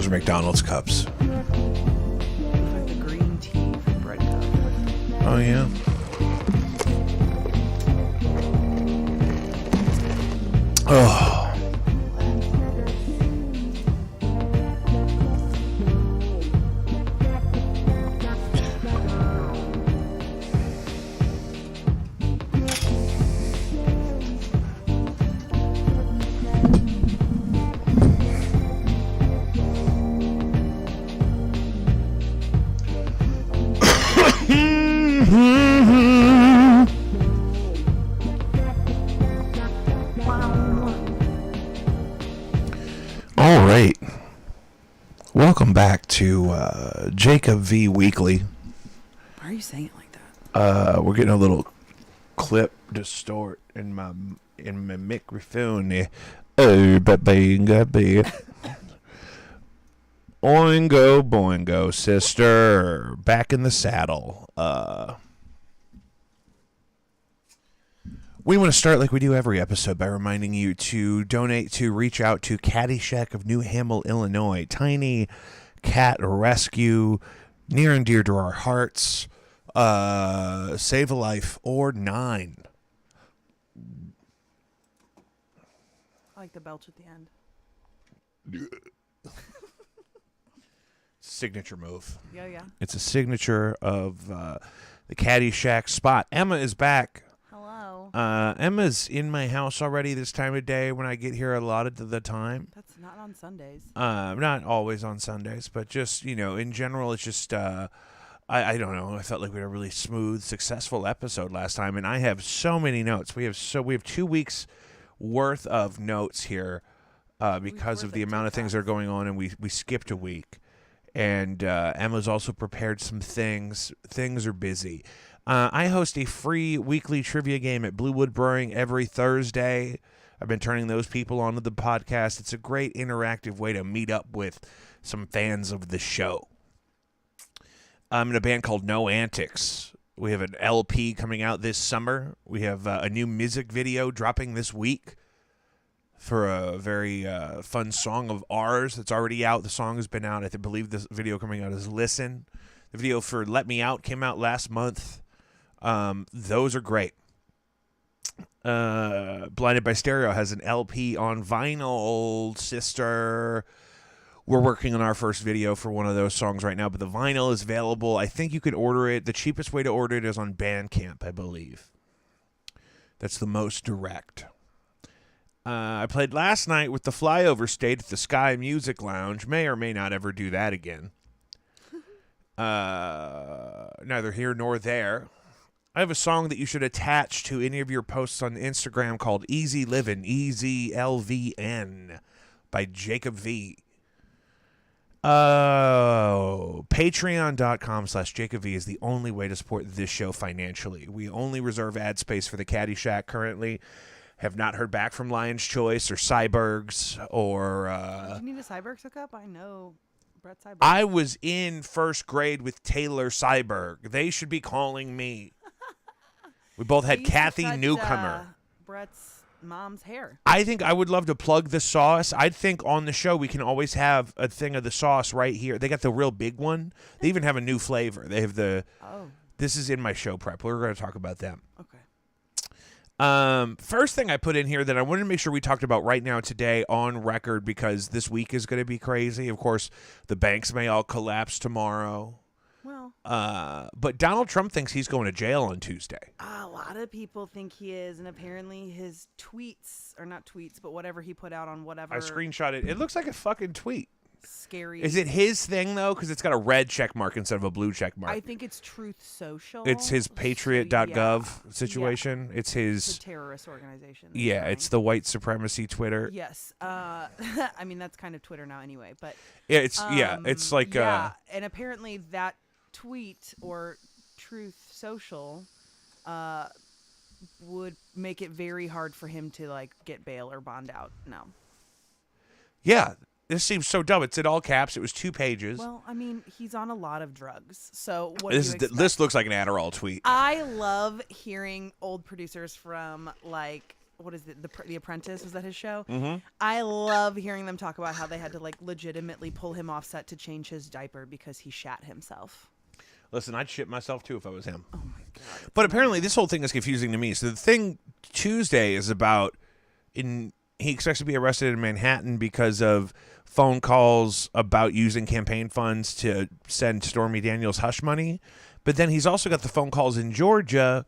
Those are McDonald's cups. Like the green tea from Bread Cup. Oh, yeah. Oh. All right. Welcome back to Jacob V Weekly. Why are you saying it like that? We're getting a little clip distort in my microphone. Oh, baby. Oingo boingo, sister. Back in the saddle. We want to start like we do every episode by reminding you to donate to reach out to Caddyshack of New Hamel, Illinois. Tiny cat rescue, near and dear to our hearts. Save a life or 9. I like the belch at the end. Signature move. Yeah. It's a signature of the Caddyshack spot. Emma is back. Hello. Emma's in my house already this time of day when I get here a lot of the time. That's not on Sundays. Not always on Sundays, but just, in general, it's just, I don't know. I felt like we had a really smooth, successful episode last time, and I have so many notes. We have 2 weeks worth of notes here because of the amount of things that are going on, and we skipped a week. And Emma's also prepared some things. Things are busy. I host a free weekly trivia game at Bluewood Brewing every Thursday. I've been turning those people onto the podcast. It's a great interactive way to meet up with some fans of the show. I'm in a band called No Antics. We have an LP coming out this summer. We have a new music video dropping this week for a very fun song of ours that's already out. The song has been out. I believe this video coming out is Listen. The video for Let Me Out came out last month. Those are great. Blinded by Stereo has an LP on vinyl, sister. We're working on our first video for one of those songs right now, but the vinyl is available. I think you could order it. The cheapest way to order it is on Bandcamp, I believe. That's the most direct. I played last night with the Flyover State at the Sky Music Lounge. May or may not ever do that again. Neither here nor there. I have a song that you should attach to any of your posts on Instagram called Easy Livin', EZLVN, by Jacob V. Patreon.com/Jacob V is the only way to support this show financially. We only reserve ad space for the Caddyshack currently. Have not heard back from Lion's Choice or Cybergs or... Do you need a Cybergs hookup? I know Brett Cyberg. I was in first grade with Taylor Cyberg. They should be calling me. We both had Kathy Newcomer. Brett's mom's hair. I think I would love to plug the sauce. I think on the show we can always have a thing of the sauce right here. They got the real big one. They even have a new flavor. They have the... Oh. This is in my show prep. We're going to talk about them. Okay. First thing I put in here that I wanted to make sure we talked about right now today on record because this week is going to be crazy. Of course, the banks may all collapse tomorrow. Well, but Donald Trump thinks he's going to jail on Tuesday. a lot of people think he is, and apparently his tweets, or not tweets, but whatever he put out on whatever. I screenshot it. It looks like a fucking tweet. Scary. Is it his thing, though? Because it's got a red check mark instead of a blue check mark. I think it's Truth Social. It's his patriot.gov situation. Yeah. It's his... It's a terrorist organization. Yeah, it's the white supremacy Twitter. Yes. I mean, that's kind of Twitter now anyway, but... Yeah, it's like... Yeah, and apparently that tweet or Truth Social would make it very hard for him to, like, get bail or bond out now. Yeah, this seems so dumb. It's in all caps. It was 2 pages. Well, I mean, he's on a lot of drugs, so what do you expect? This looks like an Adderall tweet. I love hearing old producers from, like, what is it? The Apprentice, was that his show? Mm-hmm. I love hearing them talk about how they had to like legitimately pull him off set to change his diaper because he shat himself. Listen, I'd shit myself too if I was him. Oh my god! But apparently, this whole thing is confusing to me. So the thing Tuesday is about he expects to be arrested in Manhattan because of phone calls about using campaign funds to send Stormy Daniels hush money. But then he's also got the phone calls in Georgia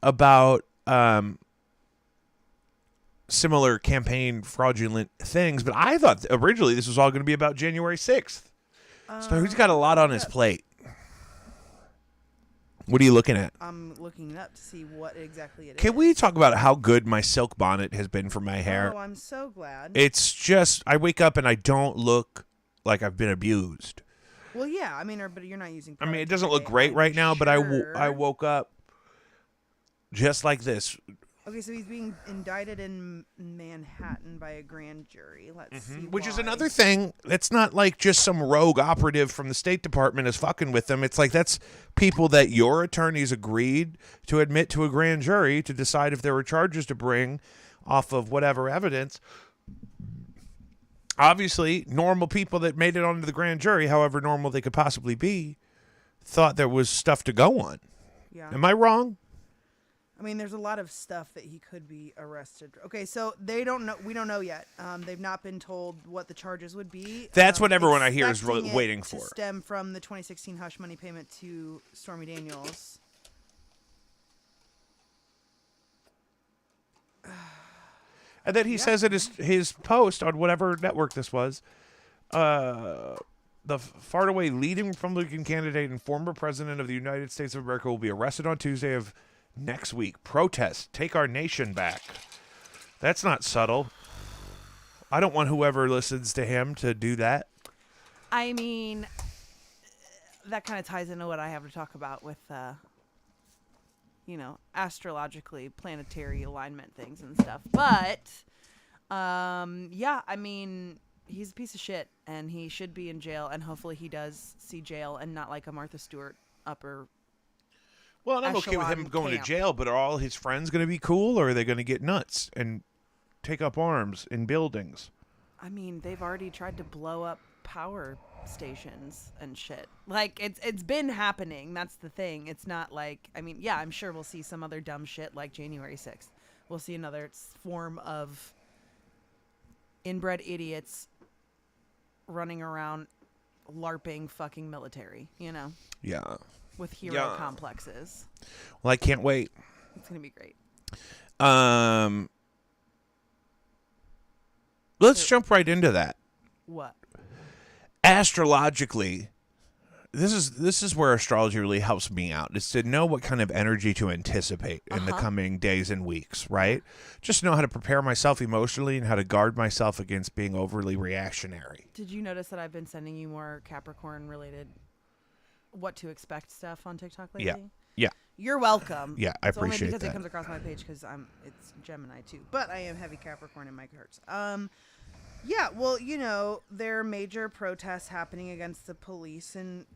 about similar campaign fraudulent things. But I thought originally this was all going to be about January 6th. So he's got a lot on his plate. What are you looking at? I'm looking it up to see what exactly it is. Can we talk about how good my silk bonnet has been for my hair? Oh, I'm so glad. It's just, I wake up and I don't look like I've been abused. Well, yeah. I mean, but you're not using. I mean, it product doesn't every look day, great I'm right now, but sure. I woke up just like this. Okay, so he's being indicted in Manhattan by a grand jury. Let's see. Which is why. another thing. It's not like just some rogue operative from the State Department is fucking with them. It's like that's people that your attorneys agreed to admit to a grand jury to decide if there were charges to bring off of whatever evidence. Obviously, normal people that made it onto the grand jury, however normal they could possibly be, thought there was stuff to go on. Yeah. Am I wrong? I mean, there's a lot of stuff that he could be arrested. Okay, so they don't know. We don't know yet. They've not been told what the charges would be. That's what everyone I hear is expecting it waiting to for. stem from the 2016 hush money payment to Stormy Daniels. And then he says in his post on whatever network this was, the far and away leading Republican candidate and former president of the United States of America will be arrested on Tuesday of next week. Protest. Take our nation back. That's not subtle. I don't want whoever listens to him to do that. I mean, that kind of ties into what I have to talk about with, astrologically planetary alignment things and stuff. But, yeah, I mean, he's a piece of shit, and he should be in jail, and hopefully he does see jail and not like a Martha Stewart upper. Well, and I'm okay with him echelon going camp. to jail, but are all his friends going to be cool, or are they going to get nuts and take up arms in buildings? I mean, they've already tried to blow up power stations and shit. Like, it's been happening. That's the thing. It's not like, I mean, yeah, I'm sure we'll see some other dumb shit like January 6th. We'll see another form of inbred idiots running around LARPing fucking military, Yeah. with hero Yeah. complexes. Well, I can't wait. It's going to be great. Let's jump right into that. What? Astrologically, this is where astrology really helps me out. Is to know what kind of energy to anticipate in the coming days and weeks, right? Just know how to prepare myself emotionally and how to guard myself against being overly reactionary. Did you notice that I've been sending you more Capricorn related what to expect stuff on TikTok lately? Yeah. Yeah. You're welcome. Yeah, I It's appreciate only because that. it comes across my page because it's Gemini too. But I am heavy Capricorn in my charts. Yeah, well, there are major protests happening against the police in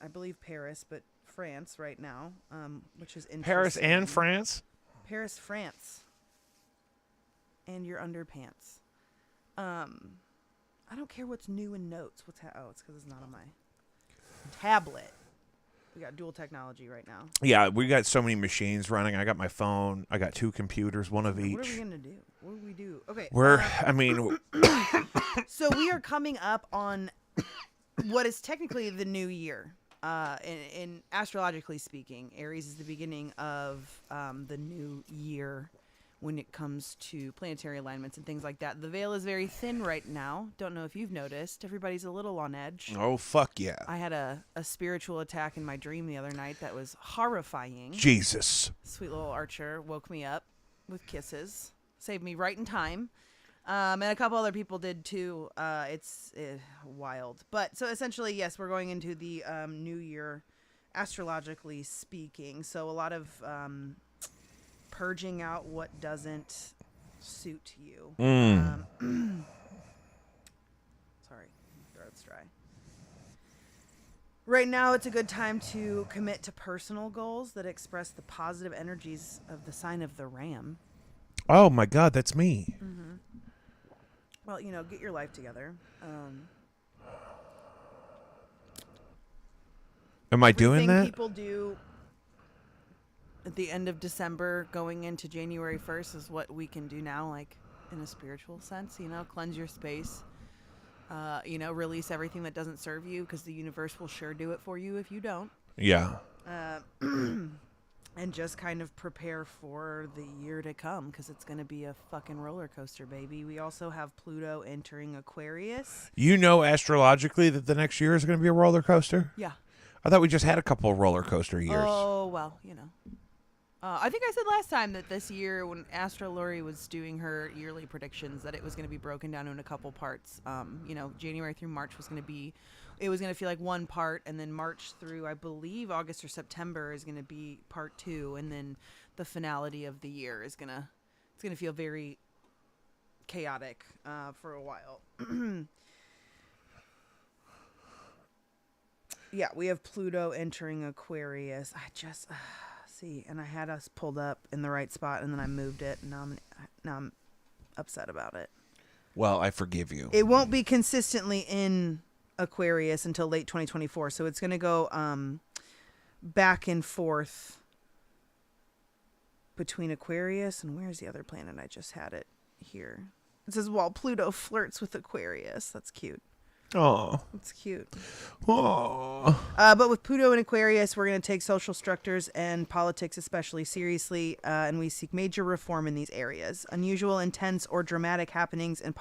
I believe Paris, but France right now, which is interesting. Paris and France? Paris, France. And your underpants. I don't care what's new in notes. It's because it's not on my tablet. We got dual technology right now. Yeah, we got so many machines running. I got my phone. I got 2 computers, one of each. What are we gonna do? What do we do? Okay. So we are coming up on what is technically the new year. In astrologically speaking, Aries is the beginning of the new year when it comes to planetary alignments and things like that. The veil is very thin right now. Don't know if you've noticed. Everybody's a little on edge. Oh, fuck yeah. I had a spiritual attack in my dream the other night that was horrifying. Jesus. Sweet little Archer woke me up with kisses. Saved me right in time. And a couple other people did too. It's wild. But so essentially, yes, we're going into the new year, astrologically speaking. So a lot of purging out what doesn't suit you. Sorry, throat's dry. Right now, it's a good time to commit to personal goals that express the positive energies of the sign of the Ram. Oh my God, that's me. Well, get your life together. Am I doing Everything that? people do at the end of December going into January 1st is what we can do now, like in a spiritual sense, cleanse your space, release everything that doesn't serve you because the universe will sure do it for you if you don't. Yeah. And just kind of prepare for the year to come because it's going to be a fucking roller coaster, baby. We also have Pluto entering Aquarius. You know astrologically that the next year is going to be a roller coaster? Yeah. I thought we just had a couple of roller coaster years. Oh, well, I think I said last time that this year when Astro Lori was doing her yearly predictions that it was going to be broken down in a couple parts. January through March was going to be, it was going to feel like one part, and then March through, I believe, August or September is going to be part 2, and then the finality of the year is going to feel very chaotic for a while. Yeah, we have Pluto entering Aquarius. I just see, and I had us pulled up in the right spot, and then I moved it, and now I'm upset about it. Well, I forgive you. It won't be consistently in Aquarius until late 2024, so it's going to go back and forth between Aquarius and where's the other planet? I just had it here. It says while Pluto flirts with Aquarius. That's cute. Oh. It's cute. Oh. But with Pluto and Aquarius, we're going to take social structures and politics especially seriously, and we seek major reform in these areas. Unusual, intense, or dramatic happenings are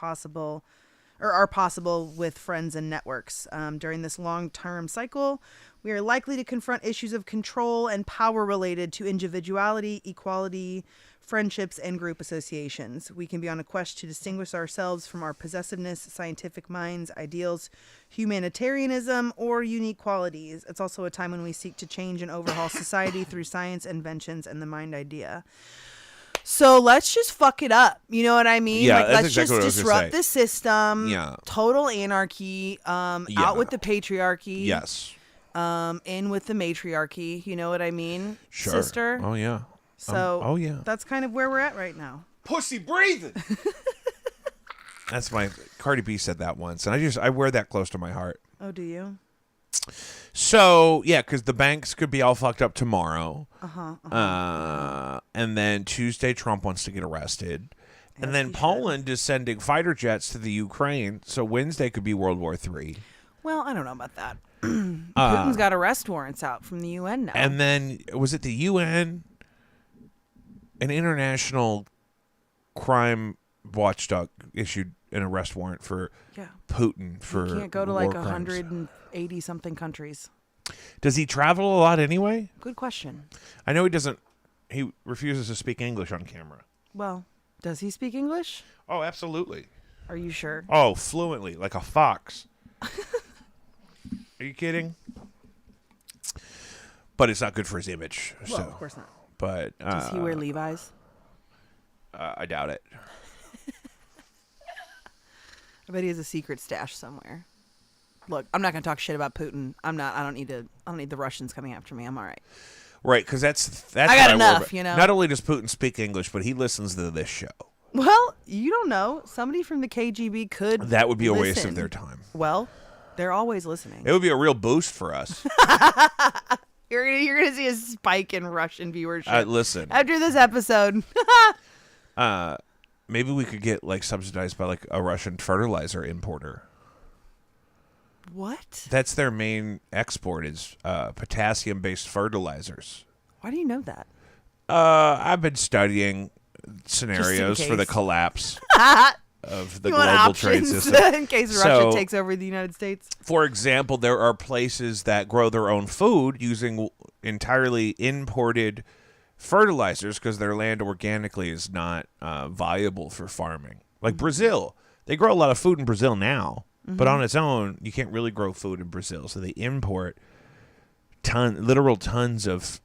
possible with friends and networks. During this long-term cycle, we are likely to confront issues of control and power related to individuality, equality, friendships, and group associations. We can be on a quest to distinguish ourselves from our possessiveness, scientific minds, ideals, humanitarianism, or unique qualities. It's also a time when we seek to change and overhaul society through science, inventions, and the mind idea. So let's just fuck it up. You know what I mean? Yeah, like, that's let's exactly what I was just gonna disrupt say. the system. Yeah. Total anarchy. Out with the patriarchy. Yes. In with the matriarchy. You know what I mean? Sure. Sister. Oh, yeah. So oh, yeah. that's kind of where we're at right now. Pussy breathing. That's my Cardi B said that once, and I wear that close to my heart. Oh, do you? So yeah, because the banks could be all fucked up tomorrow. Uh-huh. And then Tuesday, Trump wants to get arrested, and As then he Poland is sending fighter jets to the Ukraine. So Wednesday could be World War III. Well, I don't know about that. Putin's got arrest warrants out from the UN now. And then was it the UN? An international crime watchdog issued an arrest warrant for Putin for you can't go to war like crimes. 180 something countries. Does he travel a lot anyway? Good question. I know he doesn't. He refuses to speak English on camera. Well, does he speak English? Oh, absolutely. Are you sure? Oh, fluently, like a fox. Are you kidding? But it's not good for his image. Well, so. of course not. But Does he wear Levi's? I doubt it. I bet he has a secret stash somewhere. Look, I'm not going to talk shit about Putin. I don't need the Russians coming after me. I'm all right. Right, because that's. I got what enough, worry about. you know. Not only does Putin speak English, but he listens to this show. Well, you don't know. Somebody from the KGB could. That would be a waste of listen. their time. Well, they're always listening. It would be a real boost for us. You're gonna see a spike in Russian viewership. Listen, after this episode. maybe we could get like subsidized by like a Russian fertilizer importer. What? That's their main export is potassium-based fertilizers. Why do you know that? I've been studying scenarios for the case. collapse of the You want global trade options system. in case So- Russia takes over the United States. For example, there are places that grow their own food using entirely imported fertilizers because their land organically is not viable for farming. Like Brazil, they grow a lot of food in Brazil now, but on its own, you can't really grow food in Brazil. So they import literal tons of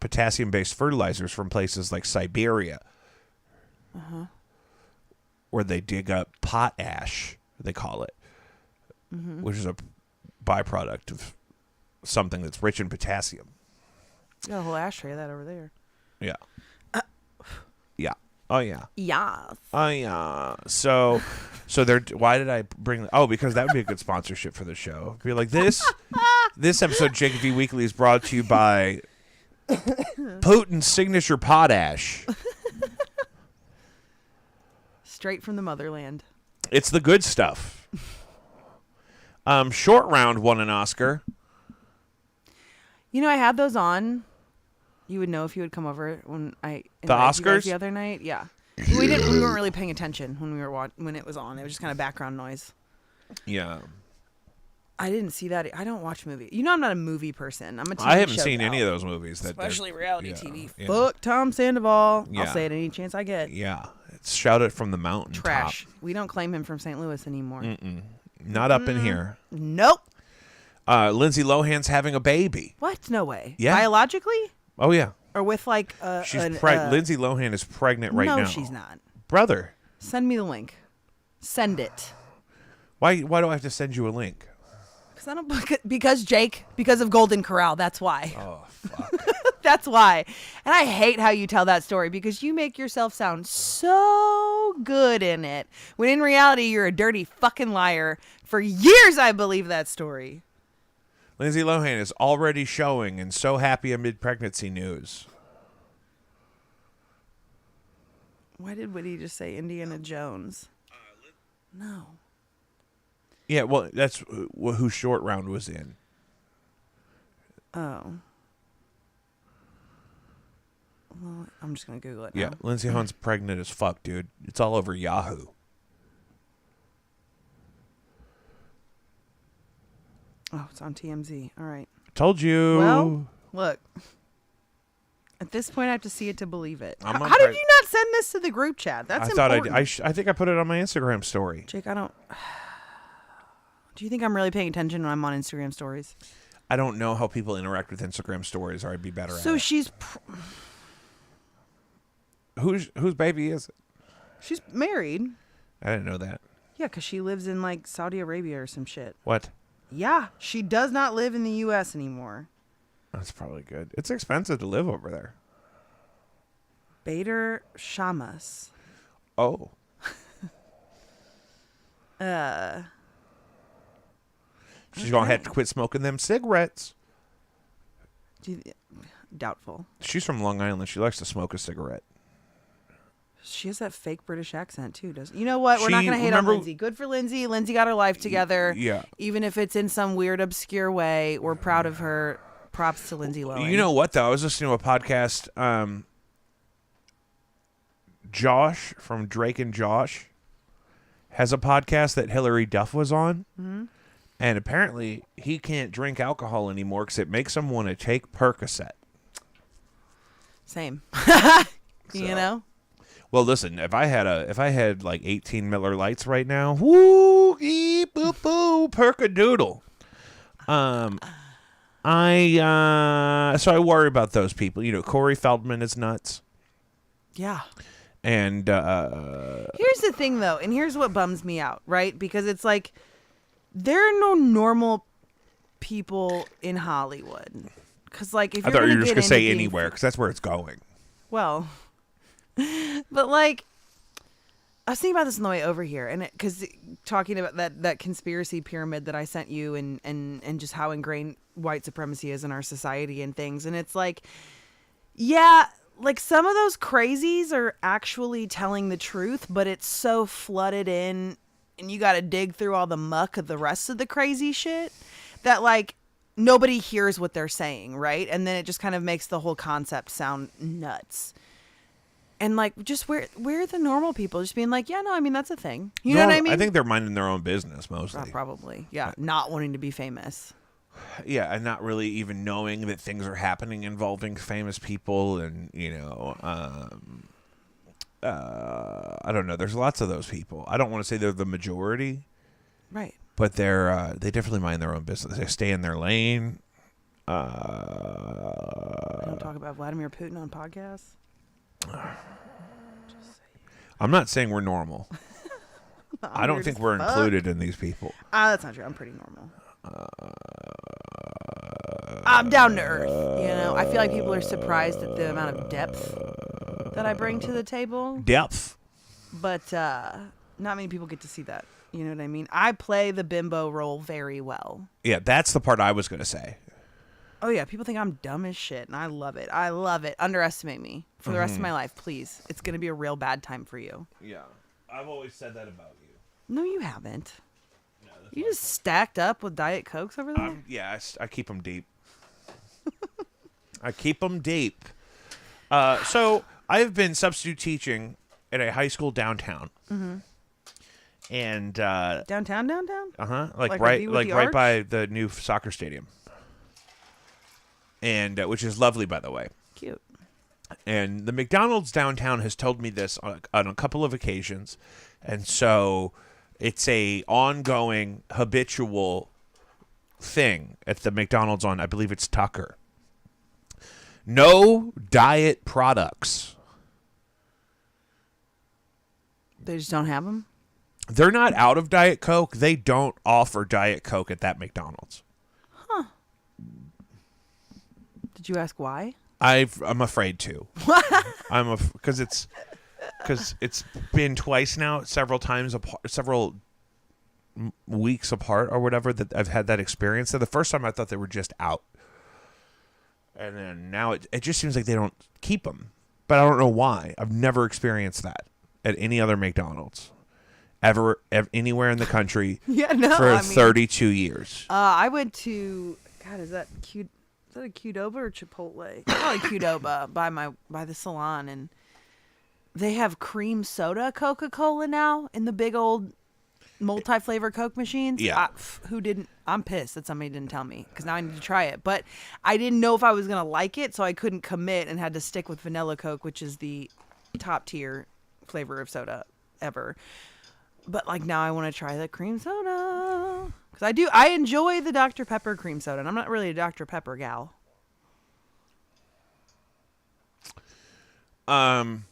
potassium-based fertilizers from places like Siberia, where they dig up potash, they call it, which is a byproduct of something that's rich in potassium. You got a whole ashtray of that over there. Yeah. Yeah. Oh yeah. Yes. Oh yeah. So they're. Why did I bring? Oh, because that would be a good sponsorship for the show. Be like this. This episode of Jacob V Weekly is brought to you by Putin's signature potash. Straight from the motherland. It's the good stuff. Short Round won an Oscar. You know, I had those on. You would know if you would come over when I The invited you guys Oscars? the other night. Yeah, we weren't really paying attention when when it was on. It was just kind of background noise. Yeah. I didn't see that. I don't watch movies. You know, I'm not a movie person. I'm a TV I haven't show seen gal. any of those movies. Especially reality yeah, TV. yeah. Fuck Tom Sandoval. Yeah. I'll say it any chance I get. Yeah. It's Shout It from the Mountain Trash. We don't claim him from St. Louis anymore. Not up in here. Nope. Lindsay Lohan's having a baby. What? No way. Yeah. Biologically? Oh yeah. Or with like She's Lindsay Lohan is pregnant right now. No, she's not. Brother. Send me the link. Send it. Why do I have to send you a link? Because Jake, because of Golden Corral. That's why. Oh fuck. That's why. And I hate how you tell that story because you make yourself sound so good in it. When in reality, you're a dirty fucking liar. For years, I believe that story. Lindsay Lohan is already showing and so happy amid pregnancy news. Why did Woody just say Indiana Jones? No. Yeah, well, that's who Short Round was in. Oh. Well, I'm just going to Google it now. Yeah, Lindsay Lohan's pregnant as fuck, dude. It's all over Yahoo. Oh, it's on TMZ. All right. Told you. Well, look. At this point, I have to see it to believe it. I'm How not did preg- you not send this to the group chat? That's I thought important. I think I put it on my Instagram story. Jake, I don't... Do you think I'm really paying attention when I'm on Instagram stories? I don't know how people interact with Instagram stories, or I'd be better So at it. she's Whose baby is it? she's married. I didn't know that. Yeah, because she lives in like Saudi Arabia or some shit. What? Yeah, she does not live in the U.S. anymore. That's probably good. It's expensive to live over there. Bader Shamas. Oh. She's going to have to quit smoking them cigarettes. Doubtful. She's from Long Island. She likes to smoke a cigarette. She has that fake British accent too, doesn't? You know what? We're not She- gonna hate remember- on Lindsay. Good for Lindsay. Lindsay got her life together. Yeah. Even if it's in some weird, obscure way, we're proud of her. Props to Lindsay Lohan. You know what, though? I was listening to a podcast. Josh from Drake and Josh has a podcast that Hillary Duff was on. Mm-hmm. And apparently he can't drink alcohol anymore because it makes him want to take Percocet. Same. You So- know. Well, listen, if I had like 18 Miller Lights right now, woo, ee, boo, boo, perkadoodle. So I worry about those people. You know, Corey Feldman is nuts. Yeah. And Here's the thing, though, and here's what bums me out, right? Because it's like there are no normal people in Hollywood. Because, like, if I you're thought you were gonna just get going to say into being anywhere because that's where it's going. Well, but like, I was thinking about this on the way over here, and because talking about that conspiracy pyramid that I sent you, and just how ingrained white supremacy is in our society and things, and it's like, yeah, like some of those crazies are actually telling the truth, but it's so flooded in, and you got to dig through all the muck of the rest of the crazy shit that like nobody hears what they're saying, right? And then it just kind of makes the whole concept sound nuts. And like, just where are the normal people just being like, yeah, no, I mean, that's a thing. You know what I mean? I think they're minding their own business mostly. Probably. Yeah. Not wanting to be famous. Yeah, and not really even knowing that things are happening involving famous people, and you know, I don't know. There's lots of those people. I don't want to say they're the majority, Right. but they definitely mind their own business. They stay in their lane. I don't talk about Vladimir Putin on podcasts. I'm not saying we're normal. I don't think we're included in these people. That's not true. I'm pretty normal. I'm down to earth. You know, I feel like people are surprised at the amount of depth that I bring to the table, Depth. but not many people get to see that. You know what I mean? I play the bimbo role very well. Yeah, that's the part I was going to say. Oh, yeah. People think I'm dumb as shit, and I love it. I love it. Underestimate me for the rest of my life, please. It's going to be a real bad time for you. Yeah. I've always said that about you. No, you haven't. No, You just stacked up with Diet Cokes over there? yeah, I keep them deep. I keep them deep. So I've been substitute teaching at a high school downtown. Mm-hmm. And Downtown? like right right arch? by the new soccer stadium, and which is lovely, by the way. Cute. And the McDonald's downtown has told me this on a couple of occasions, and so it's a ongoing, habitual thing at the McDonald's on, I believe it's Tucker. No diet products. They just don't have them? They're not out of Diet Coke. They don't offer Diet Coke at that McDonald's. Huh. Did you ask why? I'm afraid to. Because it's been twice now, several times apart, several weeks apart or whatever, that I've had that experience. So the first time I thought they were just out, and then now it just seems like they don't keep them. But I don't know why. I've never experienced that at any other McDonald's ever anywhere in the country. Yeah, no. For 32 years. I went to, God, is that cute? Is that a Qdoba or Chipotle? Probably Qdoba by the salon, and they have cream soda Coca-Cola now in the big old multi-flavor Coke machines. Yeah. Who didn't? I'm pissed that somebody didn't tell me, because now I need to try it. But I didn't know if I was gonna like it, so I couldn't commit and had to stick with vanilla Coke, which is the top tier flavor of soda ever. But like now I want to try the cream soda, because I enjoy the Dr. Pepper cream soda, and I'm not really a Dr. Pepper gal. You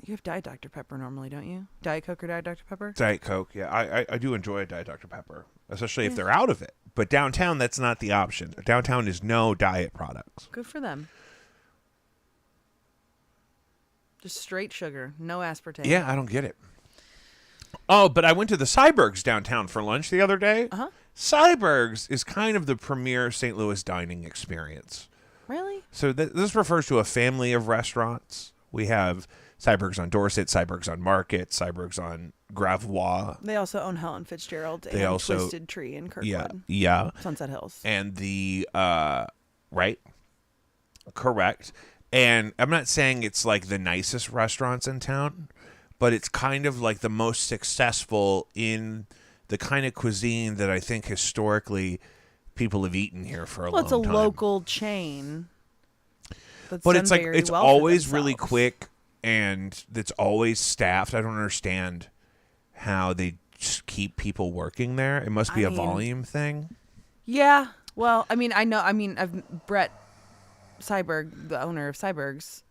have Diet Dr. Pepper normally, don't you? Diet Coke or Diet Dr. Pepper? Diet Coke, yeah. I do enjoy a Diet Dr. Pepper, especially if they're out of it. But downtown, that's not the option. Downtown is no diet products. Good for them. Just straight sugar, no aspartame. Yeah, I don't get it. Oh, but I went to the Cybergs downtown for lunch the other day. Uh-huh. Cybergs is kind of the premier St. Louis dining experience. Really? So this refers to a family of restaurants. We have Cybergs on Dorset, Cybergs on Market, Cybergs on Gravois. They also own Helen Fitzgerald and also, Twisted Tree in Kirkwood. Yeah. Sunset Hills. And the, right? Correct. And I'm not saying it's like the nicest restaurants in town, but it's kind of like the most successful in the kind of cuisine that I think historically people have eaten here for a long time. Well, it's a local chain. But it's like it's always really quick, and it's always staffed. I don't understand how they just keep people working there. It must be a volume thing. Yeah. Well, I've Brett Cyberg, the owner of Cyberg's.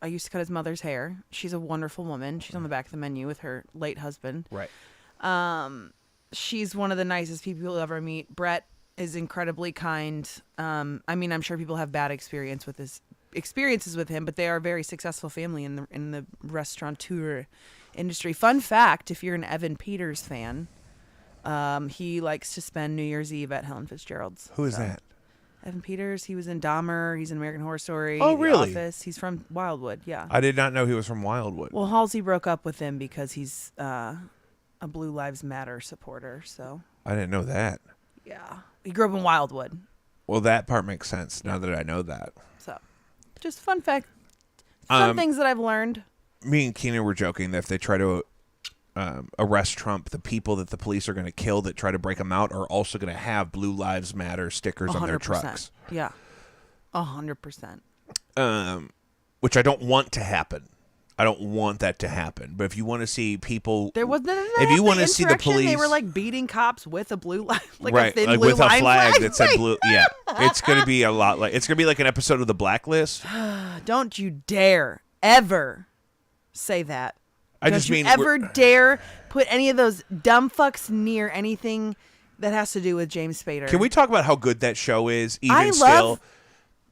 I used to cut his mother's hair. She's a wonderful woman. She's on the back of the menu with her late husband. Right. She's one of the nicest people you'll ever meet. Brett is incredibly kind. I'm sure people have bad experiences with him, but they are a very successful family in the restaurateur industry. Fun fact, if you're an Evan Peters fan, he likes to spend New Year's Eve at Helen Fitzgerald's. Who is that? Evan Peters. He was in Dahmer. He's in American Horror Story. Oh, really? The Office. He's from Wildwood. Yeah. I did not know he was from Wildwood. Well, Halsey broke up with him because he's a Blue Lives Matter supporter. So. I didn't know that. Yeah. He grew up in Wildwood. Well, that part makes sense now that I know that. So, just fun fact. Fun things that I've learned. Me and Keenan were joking that if they try to arrest Trump, the people that the police are going to kill that try to break him out are also going to have Blue Lives Matter stickers 100%. on their trucks. Yeah. 100%. Which I don't want to happen. I don't want that to happen. But if you want to see people, if you want to see the police, they were like beating cops with a blue line, right, a thin like blue with a line flag that said blue. Yeah, it's going to be a lot like it's going to be like an episode of The Blacklist. Don't you dare ever say that. Don't you ever dare put any of those dumb fucks near anything that has to do with James Spader. Can we talk about how good that show is? I love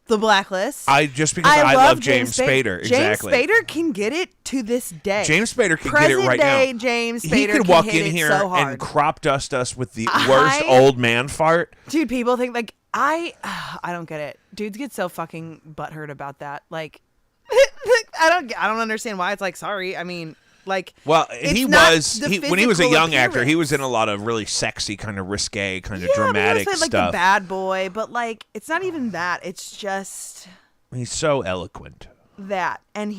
The Blacklist. Because I love James Spader. Exactly. James Spader can get it to this day. James Spader can get it right Present-day now. James Spader He could can walk hit in it here so hard. and crop dust us with the worst old man fart. Dude, people think like I don't get it. Dudes get so fucking butthurt about that. Like I don't understand why. It's like, sorry. I mean, like, well, when he was a young actor, he was in a appearance. lot of really sexy, kind of risque, kind of Yeah, I mean, dramatic he was like stuff. the bad boy, but like it's not even that. It's just He's so eloquent. that, and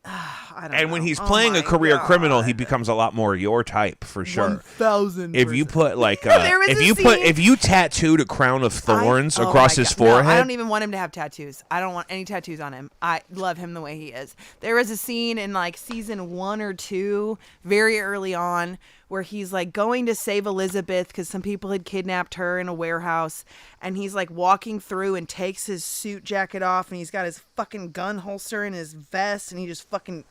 I don't know. And when he's Oh playing a my career God. criminal, he becomes a lot more your type for sure. 1,000%. If you put like There was a scene- if you tattooed a crown of thorns Oh across my his God. No, forehead, I don't even want him to have tattoos. I don't want any tattoos on him. I love him the way he is. There was a scene in like season 1 or 2, very early on, where he's like going to save Elizabeth because some people had kidnapped her in a warehouse, and he's like walking through and takes his suit jacket off, and he's got his fucking gun holster in his vest, and he just fucking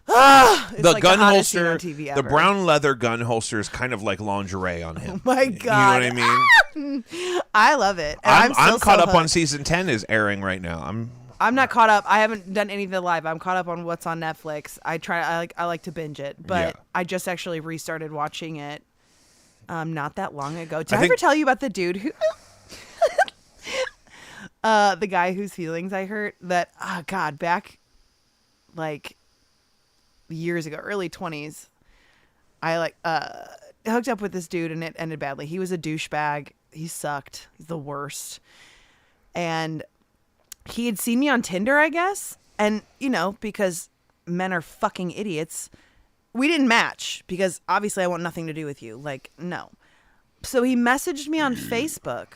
it's the like gun hottest scene holster, on TV the ever. brown leather gun holster is kind of like lingerie on him. Oh my God. You know what I mean? I love it. And I'm still caught so up on hooked. season 10 is airing right now. I'm not caught up. I haven't done anything live. I'm caught up on what's on Netflix. I like to binge it, but Yeah. I just actually restarted watching it not that long ago. Did I I think- ever tell you about the dude who the guy whose feelings I hurt? That God, back like years ago, early 20s, I like hooked up with this dude and it ended badly. He was a douchebag. He sucked. He's the worst. And he had seen me on Tinder, I guess. And, you know, because men are fucking idiots, we didn't match because obviously I want nothing to do with you. Like, no. So he messaged me on Facebook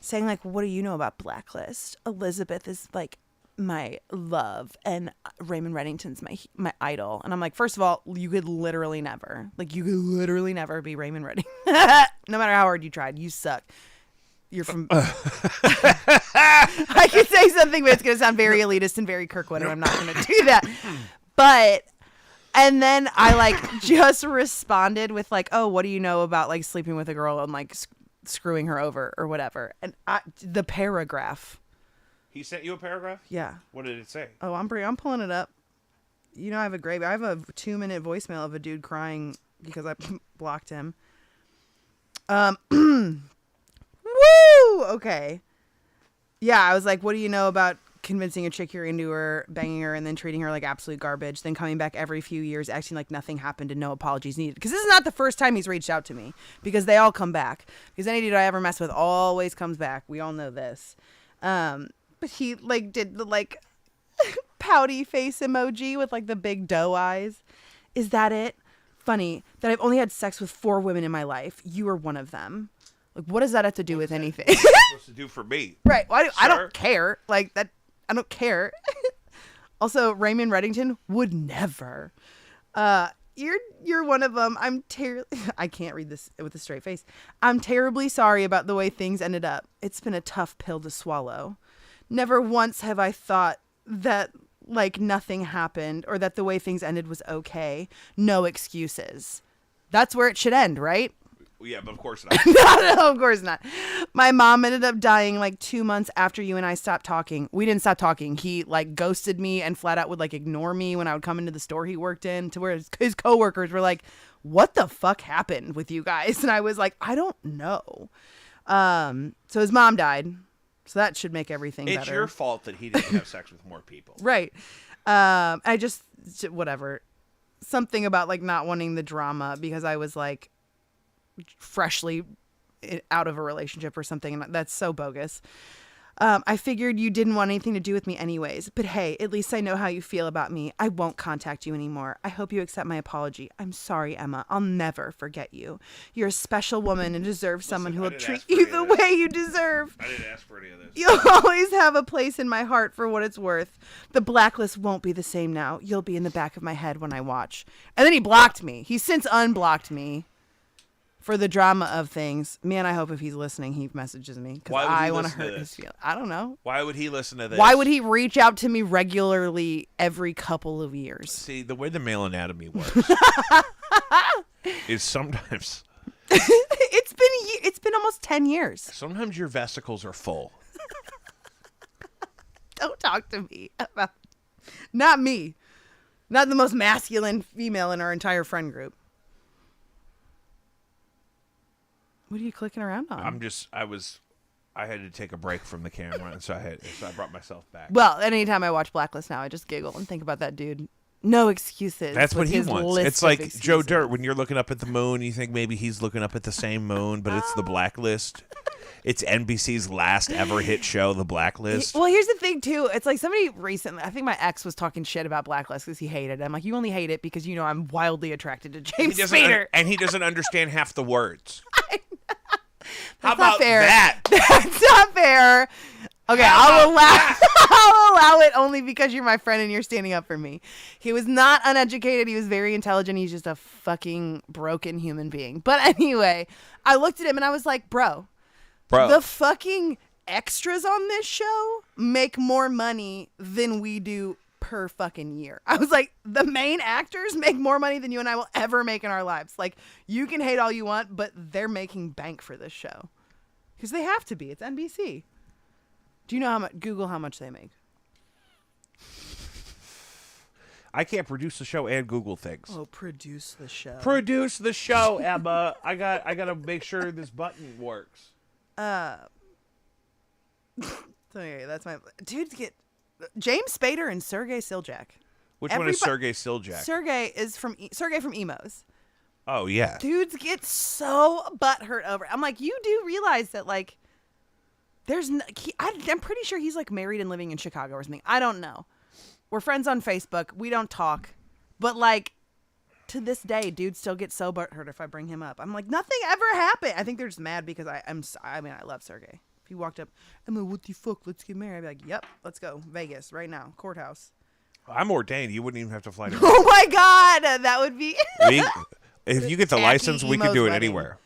saying, like, what do you know about Blacklist? Elizabeth is, like, my love and Raymond Reddington's my idol. And I'm like, first of all, you could literally never. Like, you could literally never be Raymond Redding. No matter how hard you tried. You suck. You're from... I could say something, but it's going to sound very elitist and very Kirkwood, and I'm not going to do that. But... And then I, like, just responded with, like, oh, what do you know about, like, sleeping with a girl and, like, screwing her over or whatever. And the paragraph. He sent you a paragraph? Yeah. What did it say? Oh, I'm pulling it up. You know, I have a 2-minute voicemail of a dude crying because I blocked him. Woo! Okay. Yeah, I was like, what do you know about convincing a chick you're into her, banging her, and then treating her like absolute garbage, then coming back every few years acting like nothing happened and no apologies needed? Because this is not the first time he's reached out to me, because they all come back. Because any dude I ever mess with always comes back. We all know this. But he, like, did the, like, pouty face emoji with, like, the big doe eyes. Is that it? Funny that I've only had sex with 4 women in my life. You are one of them. Like, what does that have to do with anything? Supposed to do for me? Right. Well, I Sir? don't care. Like that. I don't care. Also, Raymond Reddington would never. You're one of them. I can't read this with a straight face. I'm terribly sorry about the way things ended up. It's been a tough pill to swallow. Never once have I thought that, like, nothing happened or that the way things ended was okay. No excuses. That's where it should end, right? Well, yeah, but of course not. No, of course not. My mom ended up dying like 2 months after you and I stopped talking. We didn't stop talking. He, like, ghosted me and flat out would, like, ignore me when I would come into the store he worked in, to where his coworkers were like, what the fuck happened with you guys? And I was like, I don't know. So his mom died. So that should make everything better. It's your fault that he didn't have sex with more people. Right. I just, whatever. Something about, like, not wanting the drama because I was, like, freshly out of a relationship or something, and that's so bogus. I figured you didn't want anything to do with me anyways, but hey, at least I know how you feel about me. I won't contact you anymore. I hope you accept my apology. I'm sorry, Emma. I'll never forget you. You're a special woman and deserve someone who will treat you the way you deserve. I didn't ask for any of this. You'll always have a place in my heart for what it's worth. The Blacklist won't be the same now. You'll be in the back of my head when I watch. And then he blocked me. He's since unblocked me. For the drama of things. Man, I hope if he's listening, he messages me. Because I want to hurt his feelings. I don't know. Why would he listen to this? Why would he reach out to me regularly every couple of years? See, the way the male anatomy works is sometimes... It's been almost 10 years. Sometimes your vesicles are full. Don't talk to me about not me. Not the most masculine female in our entire friend group. What are you clicking around on? I had to take a break from the camera, and so I brought myself back. Well, anytime I watch Blacklist now, I just giggle and think about that dude. No excuses. That's what with he his wants. list It's of like excuses. Joe Dirt when you're looking up at the moon. You think maybe he's looking up at the same moon, but it's the Blacklist. It's NBC's last ever hit show, The Blacklist. Well, here's the thing, too. It's like somebody recently, I think my ex was talking shit about Blacklist because he hated it. I'm like, you only hate it because, I'm wildly attracted to James Spader. And he doesn't understand half the words. How That's not about fair. that? That's not fair. Okay, I'll allow it only because you're my friend and you're standing up for me. He was not uneducated. He was very intelligent. He's just a fucking broken human being. But anyway, I looked at him and I was like, bro. The fucking extras on this show make more money than we do per fucking year. I was like, the main actors make more money than you and I will ever make in our lives. Like, you can hate all you want, but they're making bank for this show. Because they have to be. It's NBC. Do you know how much? Google how much they make. I can't produce the show and Google things. Oh, produce the show. Produce the show, Emma. I got to make sure this button works. So okay, that's my dudes get James Spader and Sergey Siljak. Which one is Sergey Siljak? Sergey is from Sergey from Emos. Oh yeah. Dudes get so butthurt over it. I'm like, you do realize that like there's no, I'm pretty sure he's like married and living in Chicago or something. I don't know. We're friends on Facebook. We don't talk. But like to this day, dudes still get so butthurt if I bring him up. I'm like, nothing ever happened. I think they're just mad because I love Sergey. If he walked up, I'm like, what the fuck? Let's get married. I'd be like, yep, let's go. Vegas right now. Courthouse. I'm ordained. You wouldn't even have to fly to Oh my God. That would be. If you get the Tacky license, we can Emo's do it wedding. anywhere.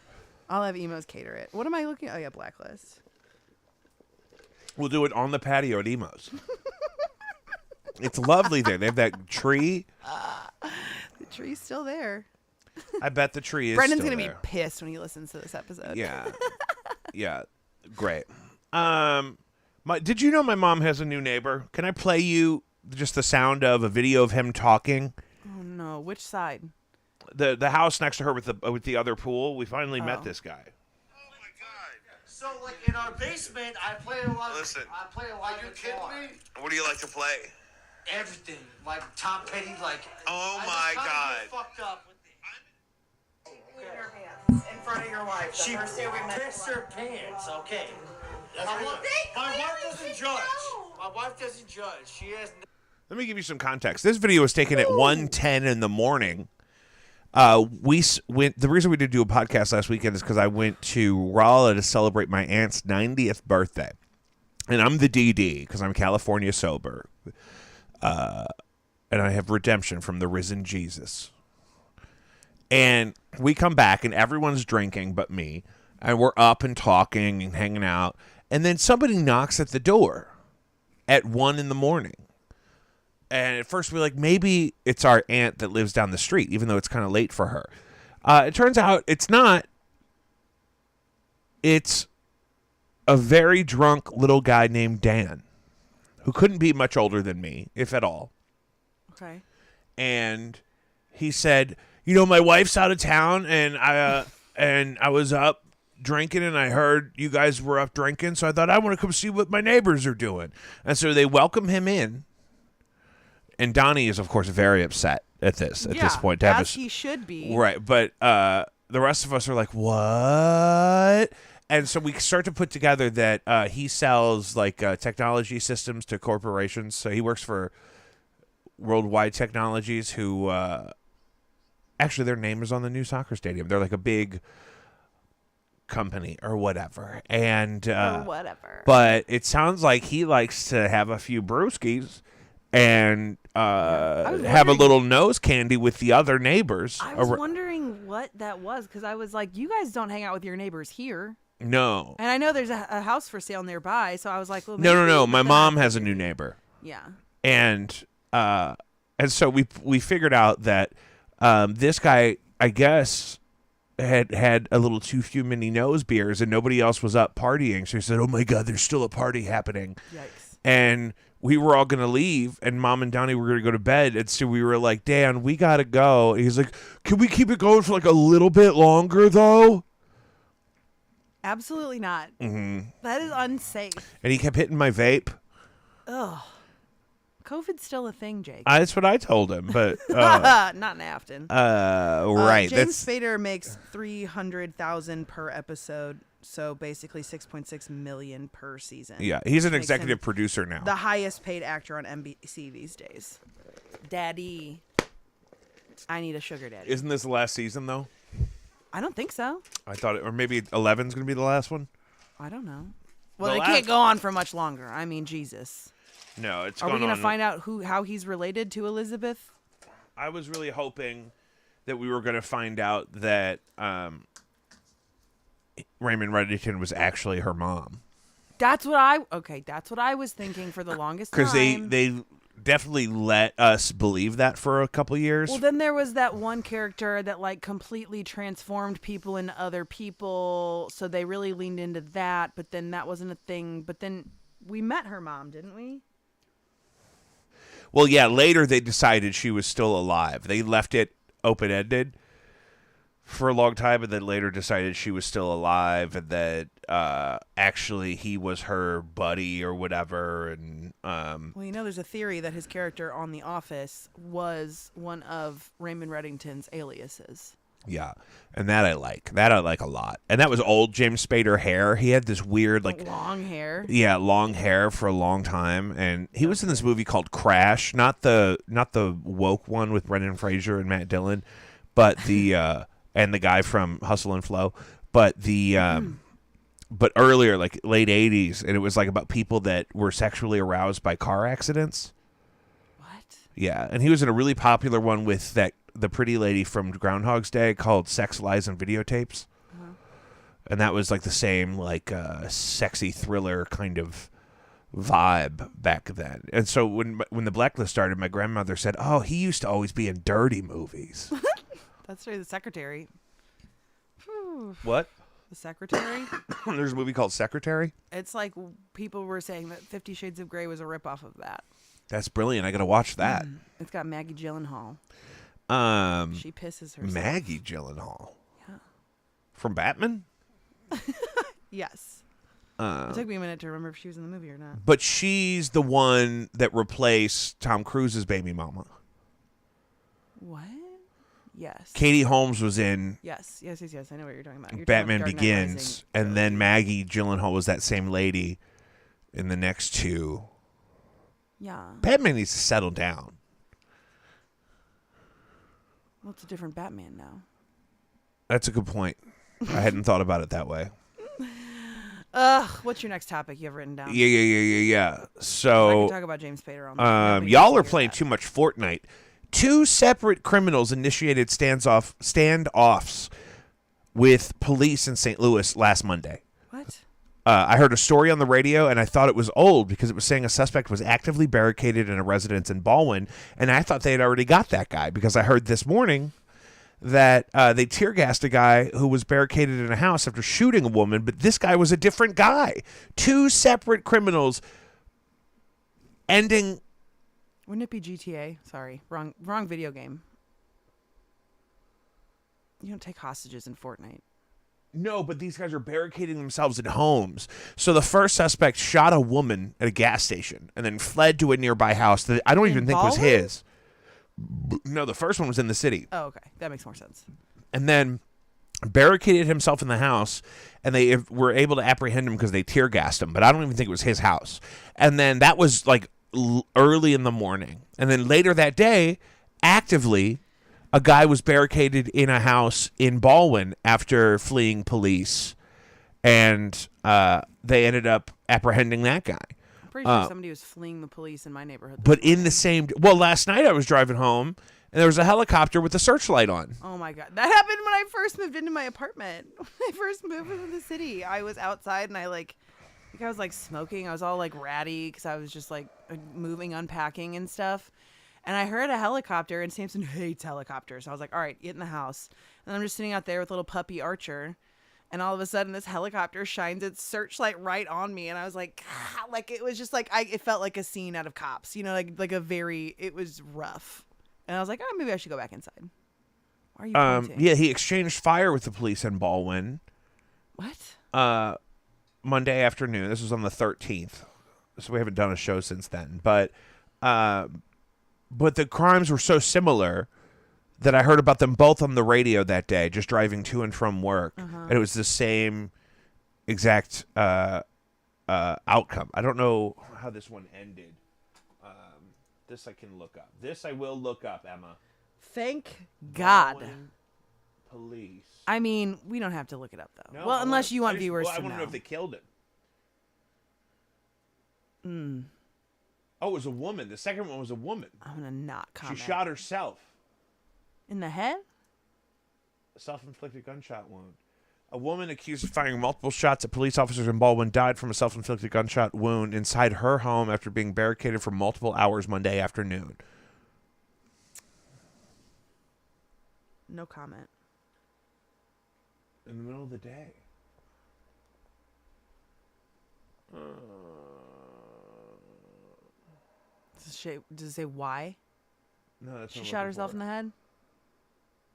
I'll have Emos cater it. What am I looking at? Oh, yeah, Blacklist. We'll do it on the patio at Emo's. It's lovely there. They have that tree. The tree's still there. I bet the tree is Brendan's still going to be there. pissed when he listens to this episode. Yeah. Yeah. Great. Did you know my mom has a new neighbor? Can I play you just the sound of a video of him talking? Oh, no. Which side? The house next to her with the other pool. We finally met this guy. Oh my God! So like in our basement, I play a lot. Listen. I play a lot. Are you kidding me? What do you like to play? Everything, like Tom Petty, like. Oh I my just kinda God. get fucked up with In your pants in front of your wife. The She first day we met. pissed her pants. Okay. They My wife clearly doesn't didn't judge. know. My wife doesn't judge. She has. Let me give you some context. This video was taken at 1:10 in the morning. The reason we did do a podcast last weekend is because I went to Rolla to celebrate my aunt's 90th birthday, and I'm the DD because I'm California sober, and I have redemption from the risen Jesus. And we come back, and everyone's drinking but me, and we're up and talking and hanging out, and then somebody knocks at the door at 1 in the morning. And at first we're like, maybe it's our aunt that lives down the street, even though it's kind of late for her. It turns out it's not. It's a very drunk little guy named Dan, who couldn't be much older than me, if at all. Okay. And he said, my wife's out of town, and I was up drinking, and I heard you guys were up drinking, so I thought I want to come see what my neighbors are doing. And so they welcome him in. And Donnie is, of course, very upset at this point. As he should be. Right, but the rest of us are like, what? And so we start to put together that he sells like technology systems to corporations. So he works for Worldwide Technologies, who actually their name is on the new soccer stadium. They're like a big company or whatever. And whatever. But it sounds like he likes to have a few brewskis and have a little nose candy with the other neighbors. I was wondering what that was because I was like, you guys don't hang out with your neighbors here. No. And I know there's a house for sale nearby, so I was like, well, No. My mom has a new neighbor. Yeah. And so we figured out that this guy, I guess, had a little too few mini nose beers and nobody else was up partying. So he said, oh my God, there's still a party happening. Yikes. And we were all going to leave, and Mom and Donnie were going to go to bed. And so we were like, Dan, we got to go. And he's like, can we keep it going for like a little bit longer, though? Absolutely not. Mm-hmm. That is unsafe. And he kept hitting my vape. Ugh. COVID's still a thing, Jake. That's what I told him. But Not in Afton. right. James Spader makes $300,000 per episode, so basically 6.6 million per season. Yeah, he's an Makes executive him producer now. the highest paid actor on NBC these days. Daddy. I need a sugar daddy. Isn't this the last season, though? I don't think so. I thought or maybe 11's going to be the last one? I don't know. Well, The it last- can't go on for much longer. I mean, Jesus. No, it's Are we going going on. to find out how he's related to Elizabeth? I was really hoping that we were going to find out that Raymond Reddington was actually her mom. That's what I was thinking for the longest time. Because they definitely let us believe that for a couple years. Well, then there was that one character that like completely transformed people into other people, so they really leaned into that, but then that wasn't a thing. But then we met her mom, didn't we? Well, yeah, later they decided she was still alive. They left it open-ended for a long time, and then later decided she was still alive, and that actually he was her buddy or whatever. And Well, you know, there's a theory that his character on The Office was one of Raymond Reddington's aliases. yeah, and that I like. That I like a lot. And that was old James Spader hair. He had this weird, like, Long hair. yeah, long hair for a long time, and he was in this movie called Crash, not the woke one with Brendan Fraser and Matt Dillon, but the and the guy from Hustle and Flow, but the but earlier, like late 80s, and it was like about people that were sexually aroused by car accidents. What? Yeah, and he was in a really popular one with the pretty lady from Groundhog's Day called Sex, Lies, and Videotapes. And that was like the same like sexy thriller kind of vibe back then. And so when the Blacklist started, my grandmother said, "Oh, he used to always be in dirty movies." That's right, The Secretary. Whew. What? The Secretary? There's a movie called Secretary. It's like people were saying that 50 Shades of Grey was a ripoff of that. That's brilliant. I got to watch that. It's got Maggie Gyllenhaal. She pisses herself. Maggie Gyllenhaal. Yeah. From Batman? Yes. It took me a minute to remember if she was in the movie or not. But she's the one that replaced Tom Cruise's baby mama. What? Yes. Katie Holmes was in Yes. I know what you're talking about. You're Batman talking Dark Knight Begins, Rising. and then Maggie Gyllenhaal was that same lady in the next two. Yeah. Batman needs to settle down. Well, it's a different Batman now. That's a good point. I hadn't thought about it that way. Ugh. What's your next topic you have written down? Yeah. I can So, talk about James Spader all night. Nobody y'all wants are to hear playing that. too much Fortnite. Two separate criminals initiated standoffs with police in St. Louis last Monday. What? I heard a story on the radio, and I thought it was old because it was saying a suspect was actively barricaded in a residence in Baldwin, and I thought they had already got that guy because I heard this morning that they tear gassed a guy who was barricaded in a house after shooting a woman, but this guy was a different guy. Two separate criminals ending. Wouldn't it be GTA? Sorry, wrong video game. You don't take hostages in Fortnite. No, but these guys are barricading themselves in homes. So the first suspect shot a woman at a gas station and then fled to a nearby house that I don't even think was Baldwin? his. No, the first one was in the city. Oh, okay. That makes more sense. And then barricaded himself in the house, and they were able to apprehend him because they tear gassed him, but I don't even think it was his house. And then that was like early in the morning. And then later that day, actively, a guy was barricaded in a house in Baldwin after fleeing police, and they ended up apprehending that guy. I'm pretty sure somebody was fleeing the police in my neighborhood. But in the same, well, last night I was driving home, and there was a helicopter with a searchlight on. Oh my God. That happened when I first moved into my apartment. When I first moved into the city, I was outside and I think I was like smoking. I was all like ratty because I was just like moving, unpacking and stuff. And I heard a helicopter, and Samson hates helicopters. So I was like, all right, get in the house. And I'm just sitting out there with little puppy Archer. And all of a sudden, this helicopter shines its searchlight right on me, and I was like, ah, like it was just like it felt like a scene out of Cops, you know, it was rough. And I was like, oh, maybe I should go back inside. Why are you pointing? Yeah, he exchanged fire with the police in Baldwin. What? Monday afternoon. This was on the 13th, so we haven't done a show since then. But the crimes were so similar that I heard about them both on the radio that day, just driving to and from work, and it was the same exact outcome. I don't know how this one ended. This I can look up. This I will look up, Emma. Thank God. Baldwin Police. I mean, we don't have to look it up though. No, well, unless you want viewers I to want to know. know if they killed him. Oh, it was a woman. The second one was a woman. I'm gonna not comment. She shot herself. In the head? A self-inflicted gunshot wound. A woman accused of firing multiple shots at police officers in Baldwin died from a self-inflicted gunshot wound inside her home after being barricaded for multiple hours Monday afternoon. No comment. In the middle of the day. Does it say why No, that's she shot herself in the head?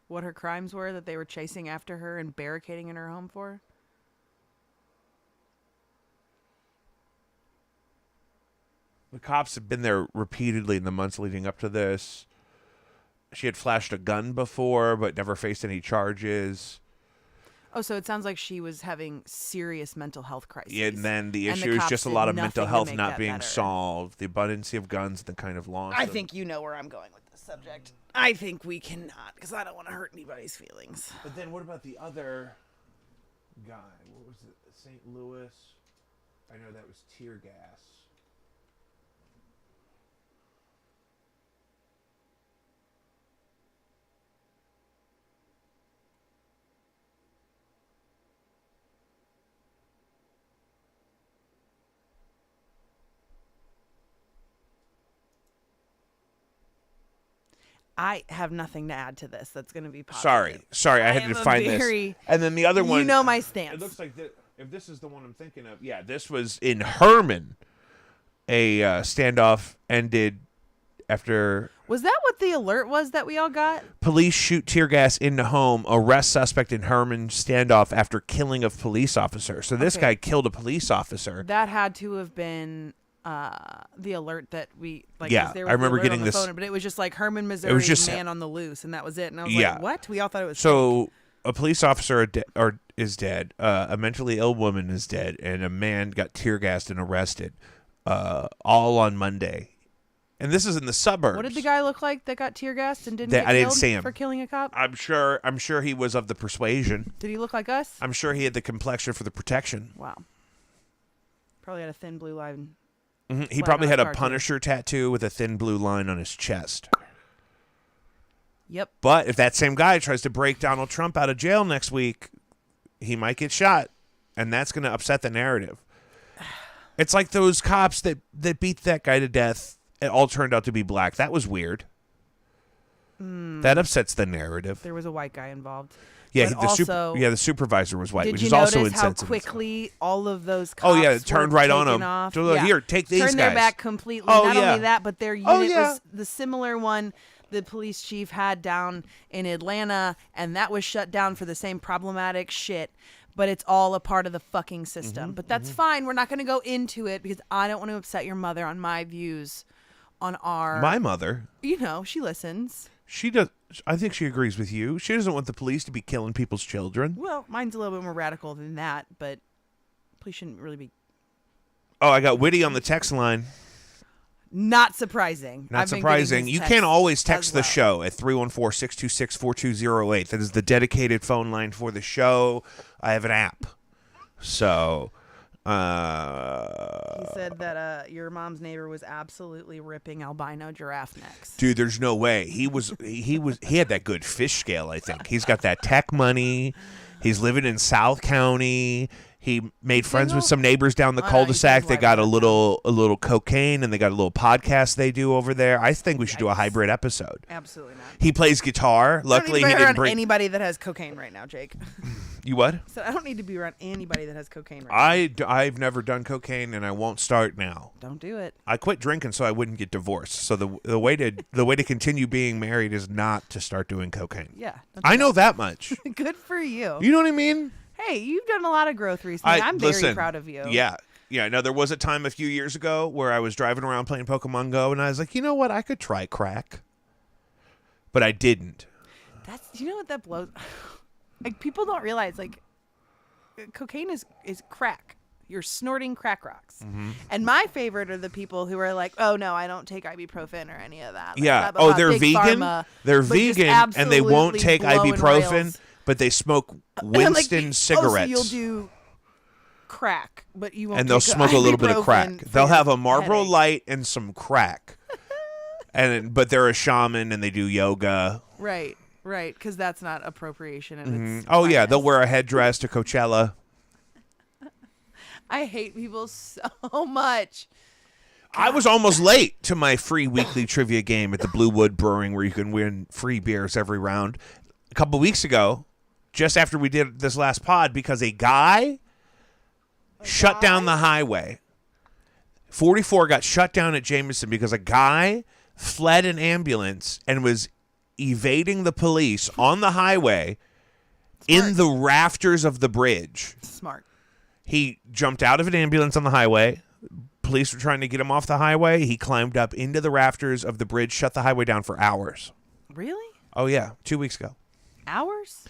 What her crimes were that they were chasing after her and barricading in her home for? The cops had been there repeatedly in the months leading up to this. She had flashed a gun before, but never faced any charges. Oh, so it sounds like she was having serious mental health crises. Yeah, and then the And issue is cops just a did lot of nothing mental to health make not that being better. solved, the abundance of guns, the kind of loss. I of- think you know where I'm going with this subject. I think we cannot, because I don't want to hurt anybody's feelings. But then what about the other guy? What was it? St. Louis? I know that was tear gas. I have nothing to add to this. That's going to be positive. Sorry, I had am to a find very- this. And then the other one, You know my stance. It looks like if this is the one I'm thinking of, yeah, this was in Herman. A standoff ended after Was that what the alert was that we all got? police shoot tear gas into home, arrest suspect in Herman standoff after killing of police officer. So this Okay. guy killed a police officer. That had to have been the alert that we like. 'cause Yeah, there I was the remember alert getting on the this- phone, but it was just like Herman, Missouri, just- man on the loose, and that was it. And I was Yeah. like, "What?" We all thought it was fake. So a police officer is dead. A mentally ill woman is dead, and a man got tear gassed and arrested. All on Monday, and this is in the suburbs. What did the guy look like that got tear gassed and didn't That- get I didn't killed see him. for killing a cop? I'm sure he was of the persuasion. Did he look like us? I'm sure he had the complexion for the protection. Wow. Probably had a thin blue line. He Like probably on had a a cartoon. Punisher tattoo with a thin blue line on his chest. Yep. But if that same guy tries to break Donald Trump out of jail next week, he might get shot, and that's going to upset the narrative. It's like those cops that beat that guy to death. It all turned out to be black. That was weird. That upsets the narrative. There was a white guy involved. Yeah, But the supervisor was white, Did which you is also notice how insensitive. quickly all of those cops Oh, yeah, it turned were right on taken them. off? So, look, here, take these Turned their guys. back completely. Oh, Not yeah. only that, but their unit Oh, yeah. was the similar one the police chief had down in Atlanta, and that was shut down for the same problematic shit. But it's all a part of the fucking system. But that's fine. We're not going to go into it because I don't want to upset your mother on my views on our... My mother, You know, she listens. she does. I think she agrees with you. She doesn't want the police to be killing people's children. Well, mine's a little bit more radical than that, but police shouldn't really be... Oh, I got Witty on the text line. Not surprising. Not I've been surprising. getting his You texts can always as text the well. show at 314-626-4208. That is the dedicated phone line for the show. I have an app. So, He said that your mom's neighbor was absolutely ripping albino giraffe necks. dude, there's no way. He had that good fish scale, I think. He's got that tech money. He's living in South County. He made friends with Single? some neighbors down the Oh, no, cul-de-sac. he's They got a single. little cocaine, and they got a little podcast they do over there. I think we should do a hybrid episode. Absolutely not. He plays guitar. Luckily, I he don't need to be didn't around bring. anybody that has cocaine right now, Jake. You what? So I don't need to be around anybody that has cocaine right I've never done cocaine, and I won't start now. now. Don't do it. I quit drinking so I wouldn't get divorced. So the way to continue being married is not to start doing cocaine. Yeah. I know that much. Good for you. You know what I mean? Hey, you've done a lot of growth recently. I'm very listen, proud of you. Yeah. Yeah. No, there was a time a few years ago where I was driving around playing Pokemon Go, and I was like, you know what? I could try crack. But I didn't. You know what that blows? Like, people don't realize, like, cocaine is crack. You're snorting crack rocks. Mm-hmm. And my favorite are the people who are like, oh, no, I don't take ibuprofen or any of that. Like, Yeah. blah, blah, blah, They're big vegan. pharma, They're but just vegan, and they won't absolutely take blowing ibuprofen, rails. but they smoke And I'm like, Winston oh, cigarettes. so you'll do crack, but you won't and they'll take smoke a little bit of crack. ibuprofen for They'll your have a Marlboro headache. Light and some crack. But they're a shaman and they do yoga. Right, because that's not appropriation. And it's Oh yeah, finest. they'll wear a headdress to Coachella. I hate people so much. I was almost late to my free weekly trivia game at the Blue Wood Brewing where you can win free beers every round. A couple weeks ago, just after we did this last pod, because a guy shut down the highway. 44 got shut down at Jameson because a guy fled an ambulance and was evading the police on the highway in the rafters of the bridge. Smart. He jumped out of an ambulance on the highway. Police were trying to get him off the highway. He climbed up into the rafters of the bridge, shut the highway down for hours. Really? Oh, yeah. 2 weeks ago. Hours?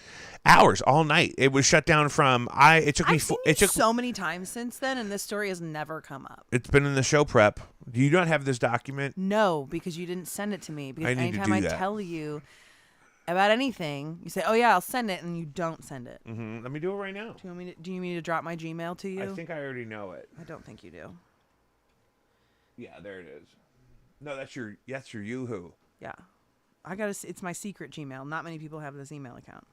Hours, all night. It was shut down from, it took me, I've seen it you took, so many times since then, and this story has never come up. it's been in the show prep. Do you not have this document? No, because you didn't send it to me. Because I need to anytime do I that. tell you about anything, you say, "Oh yeah, I'll send it," and you don't send it. Let me do it right now. Do you want me to? Do you need me to drop my Gmail to you? I think I already know it. I don't think you do. Yeah, there it is. No, that's your Yoo-hoo. Yeah, I gotta. It's my secret Gmail. Not many people have this email account.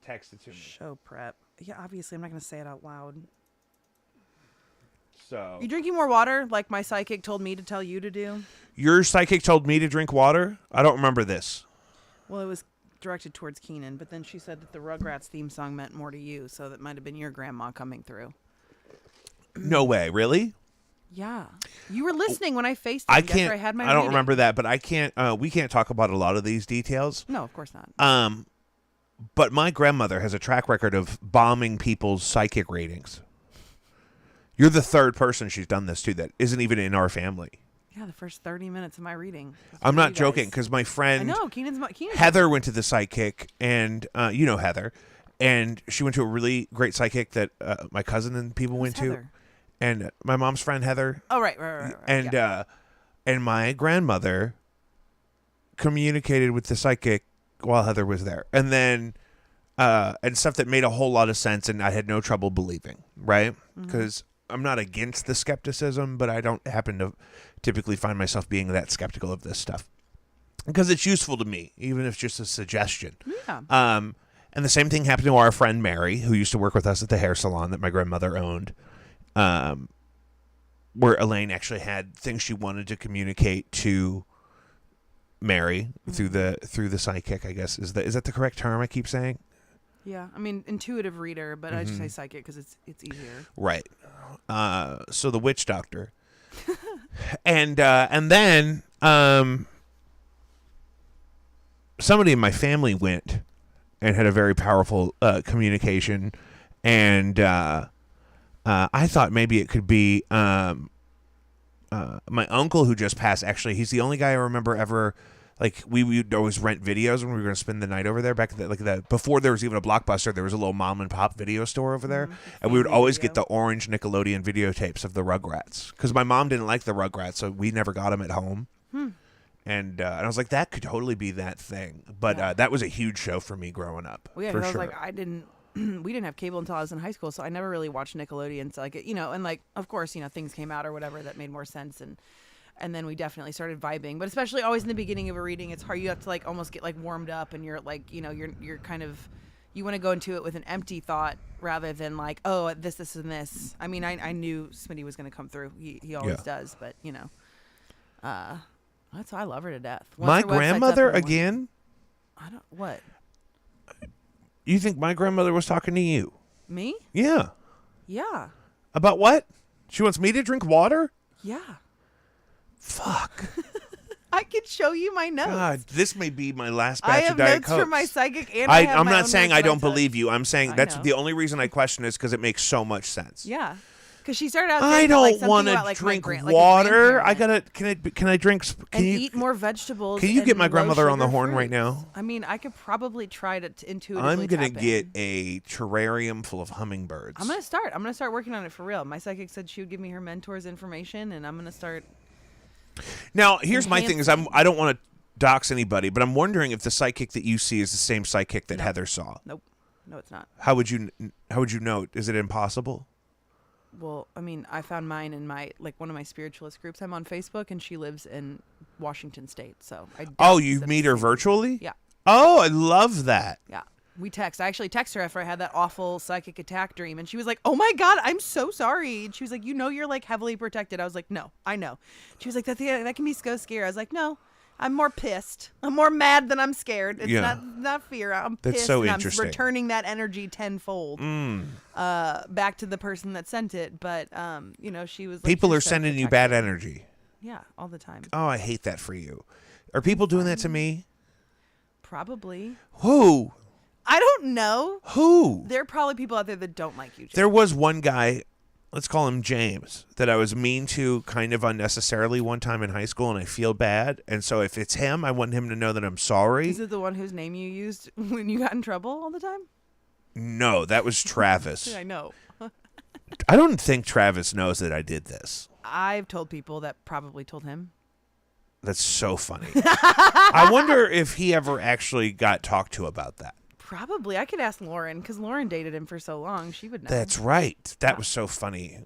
Text it to me. Show prep. Yeah, obviously, I'm not gonna say it out loud. So You drinking more water, like my psychic told me to tell you to do? your psychic told me to drink water? I don't remember this. Well, it was directed towards Keenan, but then she said that the Rugrats theme song meant more to you, so that might have been your grandma coming through. No way, really? Yeah, you were listening when I FaceTimed I after can't. I had my. I don't reading. remember that, but I can't. We can't talk about a lot of these details. No, of course not. But my grandmother has a track record of bombing people's psychic ratings. You're the third person she's done this to that isn't even in our family. Yeah, the first 30 minutes of my reading. I'm for not you joking guys. because my I friend know Keenan's Heather went to the psychic, and you know Heather, and she went to a really great psychic that my cousin and people went to, Heather? and my mom's friend Heather. Oh, right. And yeah. And my grandmother communicated with the psychic while Heather was there, and then and stuff that made a whole lot of sense, and I had no trouble believing, right? Because I'm not against the skepticism, but I don't happen to typically find myself being that skeptical of this stuff because it's useful to me, even if it's just a suggestion. Yeah. And the same thing happened to our friend Mary, who used to work with us at the hair salon that my grandmother owned. Where Elaine actually had things she wanted to communicate to Mary through the psychic, I guess. Is that the correct term I keep saying? Yeah. I mean, intuitive reader, but I just say psychic because it's easier. Right. So the witch doctor. and then somebody in my family went and had a very powerful communication, and I thought maybe it could be my uncle who just passed. Actually, he's the only guy I remember ever. Like we would always rent videos when we were going to spend the night over there. Back before there was even a Blockbuster, there was a little mom and pop video store over there, and we would always get the orange Nickelodeon videotapes of the Rugrats because my mom didn't like the Rugrats, so we never got them at home. And I was like, that could totally be that thing. But that was a huge show for me growing up. Well, yeah, for 'cause sure. I was like, I didn't. We didn't have cable until I was in high school, so I never really watched Nickelodeon. So and like, of course, things came out or whatever that made more sense, and then we definitely started vibing. But especially always in the beginning of a reading, it's hard. You have to like almost get like warmed up, and you're like, you're kind of you want to go into it with an empty thought rather than like, oh, this, and this. I mean, I knew Smitty was going to come through. He always does, but you know, that's why I love her to death. Once My her website's up grandmother and running- again? I don't what You think my grandmother was talking to you? me? Yeah. Yeah, About what? She wants me to drink water? yeah. Fuck. I could show you my notes. God, this may be my last batch I of have Diet notes Cokes. from my psychic, and I have I'm my not own saying notes I that don't took. believe you. I'm saying I that's know. the only reason I question is because it makes so much sense. Yeah, because she started out. I saying, don't like, something want to about, like, my drink like a water. I grandparent. gotta. Can I drink? Can and you eat more vegetables. Can you and get my low grandmother on the sugar horn right fruits. now? I mean, I could probably try to intuitively. I'm gonna tap in. get a terrarium full of hummingbirds. I'm gonna start. I'm gonna start working on it for real. My psychic said she would give me her mentor's information, and I'm gonna start. Now, here's my thing: is I don't want to dox anybody, but I'm wondering if the psychic that you see is the same psychic that No. Heather saw. Nope, no, it's not. How would you know? Is it impossible? Well, I mean, I found mine in my one of my spiritualist groups. I'm on Facebook, and she lives in Washington State. So I. doubt Oh, you that meet it's her the same. virtually? Yeah. Oh, I love that. Yeah. We text. I actually texted her after I had that awful psychic attack dream, and she was like, "Oh my god, I'm so sorry." And she was like, "You know, you're like heavily protected." I was like, "No, I know." She was like, "That can be so scary." I was like, "No, I'm more pissed. I'm more mad than I'm scared. It's Yeah. not fear. I'm That's pissed, so and interesting. I'm returning that energy tenfold back to the person that sent it." But you know, she was like, People "You're are so sending you bad protected." energy. Yeah, all the time. Oh, I hate that for you. Are people doing that to me? Probably. Who? I don't know. Who? There are probably people out there that don't like you. Jay. There was one guy, let's call him James, that I was mean to kind of unnecessarily one time in high school, and I feel bad. And so if it's him, I want him to know that I'm sorry. Is it the one whose name you used when you got in trouble all the time? No, that was Travis. I know. I don't think Travis knows that I did this. I've told people that probably told him. That's so funny. I wonder if he ever actually got talked to about that. Probably. I could ask Lauren because Lauren dated him for so long. She would know. That's right. That was so funny.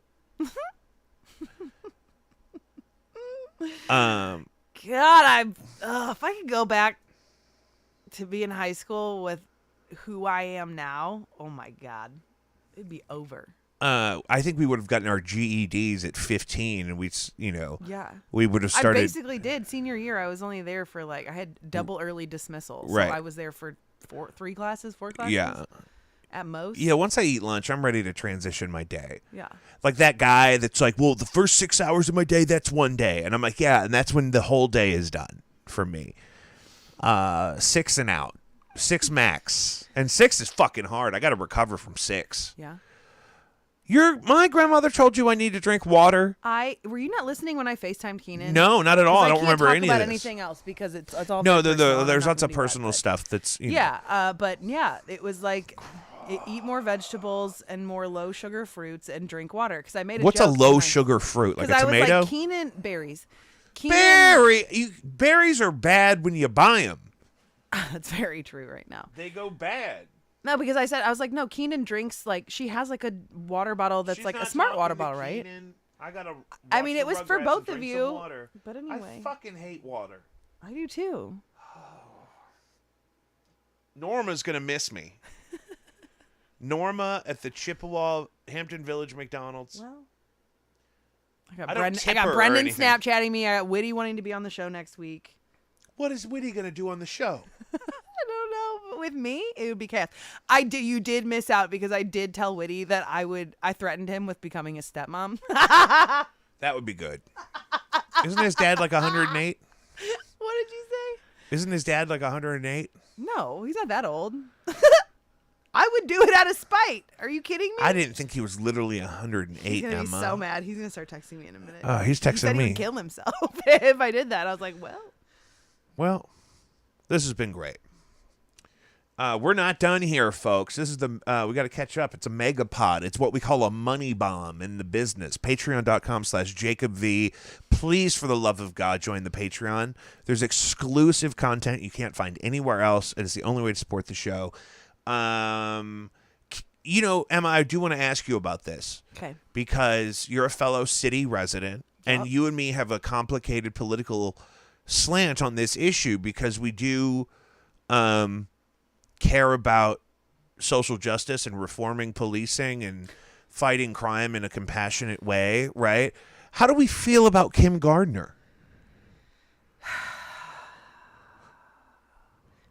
God, if I could go back to be in high school with who I am now, oh my God, it'd be over. I think we would have gotten our GEDs at 15, and Yeah. we would have I started. basically did. Senior year, I was only there for I had double early dismissal. So Right. I was there for four classes. Yeah. At most. Yeah, once I eat lunch, I'm ready to transition my day. Yeah. Like that guy that's like, well, the first 6 hours of my day, that's one day. And I'm like, yeah, and that's when the whole day is done for me. 6 and out. 6 max. And 6 is fucking hard. I got to recover from 6. Yeah. My grandmother told you I need to drink water? Were you not listening when I FaceTimed Keenan? No, not at all. 'Cause I don't can't remember talk any about of this. anything else because it's all No, very personal. I'm there's not lots gonna of do that, personal but- stuff that's, you know. Yeah, but yeah, it was like eat more vegetables and more low sugar fruits and drink water because I made a What's a joke low when I- sugar fruit? Like a 'cause I was tomato? like Keenan berries. Keenan, Berries are bad when you buy them. That's very true right now. They go bad. No, because I was like, no, Keenan drinks she has like a water bottle that's She's like a not smart talking water to bottle, right? Keenan. I gotta. I mean, watch it the was for Rugrats both and of drink you, some water. but anyway. I fucking hate water. I do too. Norma's gonna miss me. Norma at the Chippewa Hampton Village McDonald's. Well, I I got don't Brendan, tip her or Brendan anything. Snapchatting me. I got Whitty wanting to be on the show next week. What is Whitty gonna do on the show? I don't know. But with me, it would be chaos. You did miss out because I did tell Whitty that I threatened him with becoming a stepmom. That would be good. Isn't his dad like 108? What did you say? Isn't his dad like 108? No, he's not that old. I would do it out of spite. Are you kidding me? I didn't think he was literally 108, He's gonna Emma. be so mad. He's gonna start texting me in a minute. Oh, he's He texting said he me. would kill himself if I did that. I was like, well. Well, this has been great. We're not done here, folks. This is we got to catch up. It's a mega pod. It's what we call a money bomb in the business. Patreon.com/JacobV. Please, for the love of God, join the Patreon. There's exclusive content you can't find anywhere else. It is the only way to support the show. Emma, I do want to ask you about this. Okay. Because you're a fellow city resident, and you and me have a complicated political slant on this issue because we do care about social justice and reforming policing and fighting crime in a compassionate way, right? How do we feel about Kim Gardner?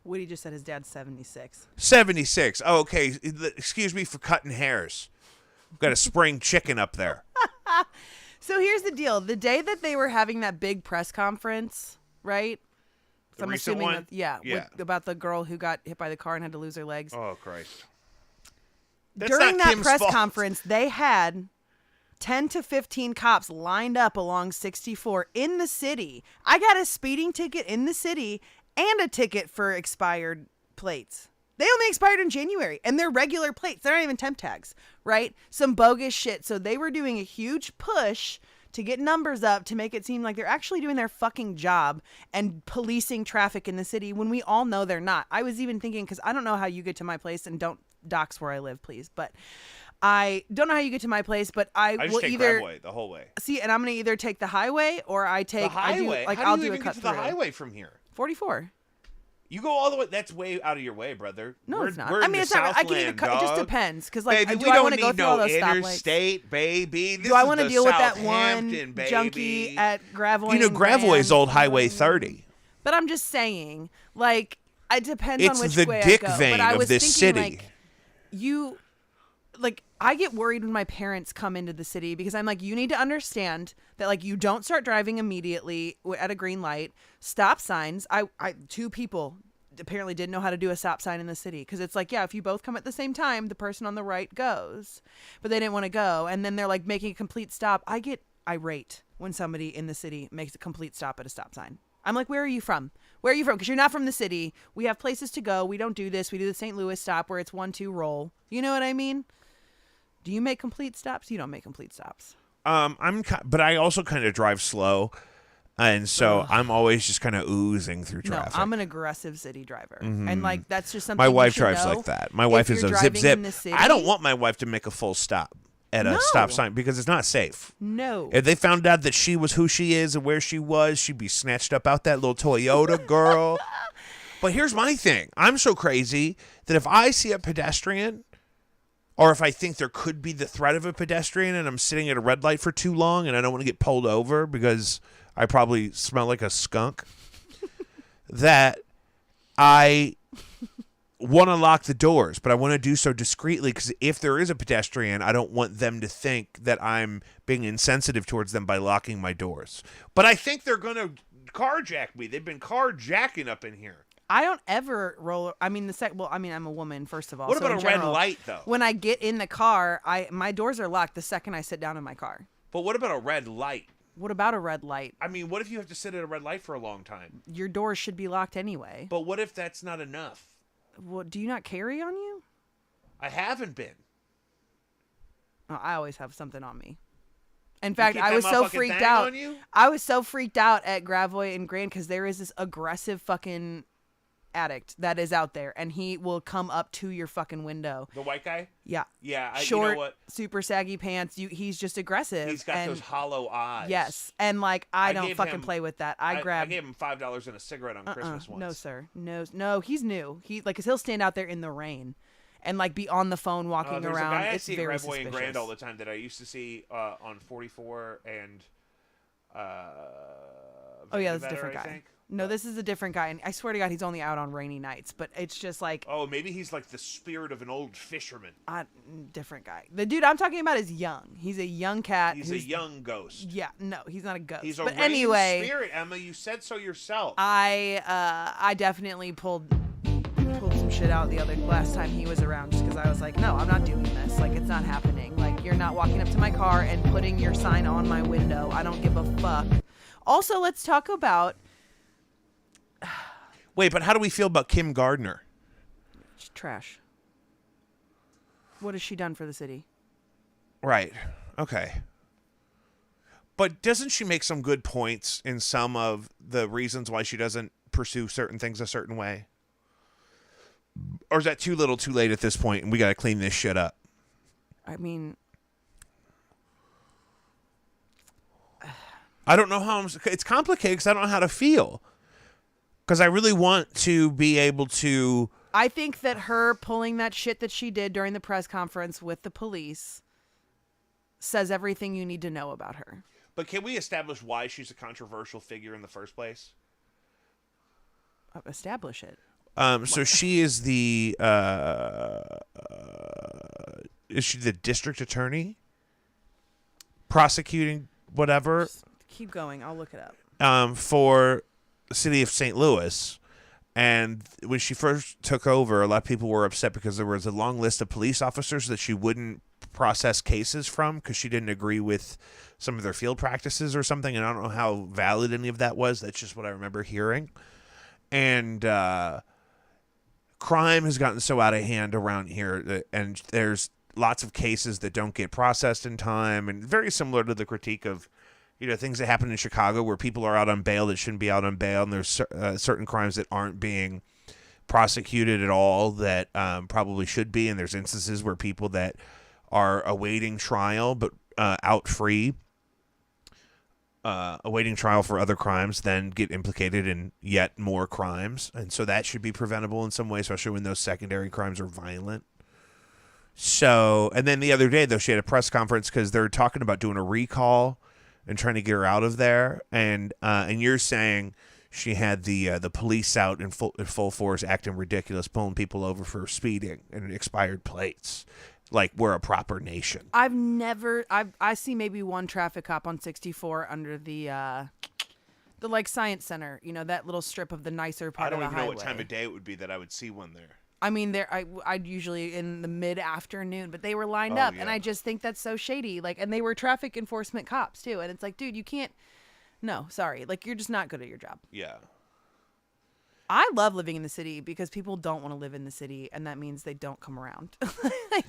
Woody just said his dad's 76. 76. Oh, okay. Excuse me for cutting hairs. Got a spring chicken up there. So here's the deal. The day that they were having that big press conference, right? The recent one? Yeah. Yeah. About the girl who got hit by the car and had to lose her legs. Oh, Christ. That's During not that Kim's press fault. conference, they had 10 to 15 cops lined up along 64 in the city. I got a speeding ticket in the city and a ticket for expired plates. They only expired in January, and they're regular plates. They're not even temp tags, right? Some bogus shit. So they were doing a huge push to get numbers up to make it seem like they're actually doing their fucking job and policing traffic in the city when we all know they're not. I was even thinking, because I don't know how you get to my place, and don't dox where I live, please, but I don't know how you get to my place, but I I just will take either Gravway the whole way. see, and I'm gonna either take the highway or I take The highway? I'll How do do you a even cut get to the through. highway from here? 44. You go all the way. That's way out of your way, brother. No, it's not. We're I in mean, the it's not. I can either Southland, cut. It just dog. depends, because like, Baby, do we I don't want to go need through all no those stoplights? interstate, baby. This Do I is want to the deal with that Southampton, one baby. junkie at Gravois? You know, and Gravois is Grand? old Highway 30. But I'm just saying, like, it depends It's on which the way dick I go. vein But I of was this thinking, city. like, I get worried when my parents come into the city because I'm like, you need to understand that, like, you don't start driving immediately at a green light. Stop signs. Two people apparently didn't know how to do a stop sign in the city, because it's like, yeah, if you both come at the same time, the person on the right goes, but they didn't want to go, and then they're like making a complete stop. I get irate when somebody in the city makes a complete stop at a stop sign. I'm like, where are you from? Where are you from? Because you're not from the city. We have places to go. We don't do this. We do the St. Louis stop where it's 1-2 roll. You know what I mean? Do you make complete stops? You don't make complete stops. But I also kind of drive slow, and so I'm always just kind of oozing through traffic. No, I'm an aggressive city driver, and like that's just something My you wife should drives know. like that. My wife If is a you're zip driving zip. in the city- I don't want my wife to make a full stop at a No. stop sign because it's not safe. No. If they found out that she was who she is and where she was, she'd be snatched up out that little Toyota, girl. But here's my thing. I'm so crazy that if I see a pedestrian, or if I think there could be the threat of a pedestrian and I'm sitting at a red light for too long and I don't want to get pulled over because I probably smell like a skunk, that I want to lock the doors, but I want to do so discreetly, because if there is a pedestrian, I don't want them to think that I'm being insensitive towards them by locking my doors. But I think they're going to carjack me. They've been carjacking up in here. I don't ever roll. I mean, I'm a woman, first of all. What so about in a red general, light, though? When I get in the car, my doors are locked the second I sit down in my car. But what about a red light? What about a red light? I mean, what if you have to sit at a red light for a long time? Your doors should be locked anyway. But what if that's not enough? Well, do you not carry on you? I haven't been. Oh, I always have something on me. In fact, keep I that was so motherfucking freaked thing out. on you? I was so freaked out at Gravois and Grand because there is this aggressive fucking addict that is out there, and he will come up to your fucking window. The white guy? Yeah. Yeah, Short, you know what? super saggy pants. He's just aggressive. He's got and those hollow eyes. yes, and like I don't gave fucking him- play with that. I I gave him $5 and a cigarette on Christmas once. No, sir. No, he's new. Cause he'll stand out there in the rain, and like be on the phone walking There's around. a guy I It's see at very Gravois and Grand suspicious. all the time that I used to see on 44 and Oh yeah, that's a Vandevetter, different I guy. think. No, this is a different guy, and I swear to God, he's only out on rainy nights. But it's just like Oh, maybe he's like the spirit of an old fisherman. different guy. The dude I'm talking about is young. He's a young cat. He's a who's- young ghost. Yeah, no, he's not a ghost. He's a but rain anyway, spirit, Emma. You said so yourself. I definitely pulled some shit out the last time he was around, just because I was like, no, I'm not doing this. Like, it's not happening. Like, you're not walking up to my car and putting your sign on my window. I don't give a fuck. Also, let's talk about Wait, but how do we feel about Kim Gardner? trash. What has she done for the city? Right. Okay. But doesn't she make some good points in some of the reasons why she doesn't pursue certain things a certain way? Or is that too little too late at this point and we got to clean this shit up? I mean, I don't know how it's complicated because I don't know how to feel. Because I really want to be able to I think that her pulling that shit that she did during the press conference with the police says everything you need to know about her. But can we establish why she's a controversial figure in the first place? Establish it. So she is the is she the district attorney prosecuting whatever Just keep going. I'll look it up. for the city of St. Louis. And when she first took over, a lot of people were upset because there was a long list of police officers that she wouldn't process cases from because she didn't agree with some of their field practices or something. And I don't know how valid any of that was. That's just what I remember hearing. And crime has gotten so out of hand around here, and there's lots of cases that don't get processed in time, and very similar to the critique of, things that happen in Chicago where people are out on bail that shouldn't be out on bail, and there's certain crimes that aren't being prosecuted at all that probably should be, and there's instances where people that are awaiting trial but out free, awaiting trial for other crimes, then get implicated in yet more crimes. And so that should be preventable in some way, especially when those secondary crimes are violent. So, and then the other day, though, she had a press conference because they're talking about doing a recall and trying to get her out of there. And you're saying she had the police out in full force, acting ridiculous, pulling people over for speeding and expired plates. Like we're a proper nation. I see maybe one traffic cop on 64 under the like science center, that little strip of the nicer part of the highway. I don't even know what time of day it would be that I would see one there. I mean, I'd usually in the mid-afternoon, but they were lined up, and I just think that's so shady. Like, and they were traffic enforcement cops too, and it's like, dude, you can't. No, sorry, like you're just not good at your job. Yeah. I love living in the city because people don't want to live in the city, and that means they don't come around. I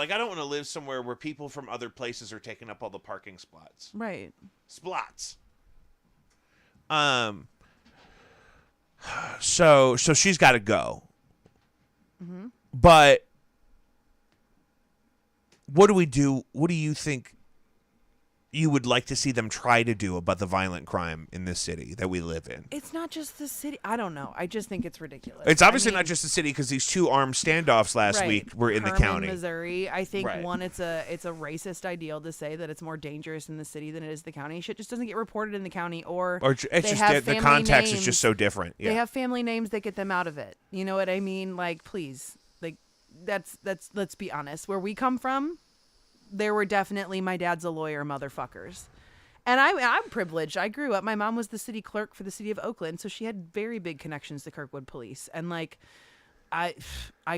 don't want to live somewhere where people from other places are taking up all the parking spots. Right. Splots. So she's got to go. Mm-hmm. But what do we do? What do you think you would like to see them try to do about the violent crime in this city that we live in? It's not just the city. I don't know. I just think it's ridiculous. It's obviously not just the city because these two armed standoffs last week were in Herman, the county. Missouri. I think it's a racist ideal to say that it's more dangerous in the city than it is the county. Shit just doesn't get reported in the county, or it's just the context is just so different. Yeah. They have family names that get them out of it. You know what I mean? Like, please, like that's let's be honest. Where we come from, there were definitely my dad's a lawyer motherfuckers. And I'm privileged. I grew up. My mom was the city clerk for the city of Oakland, so she had very big connections to Kirkwood Police. And like, I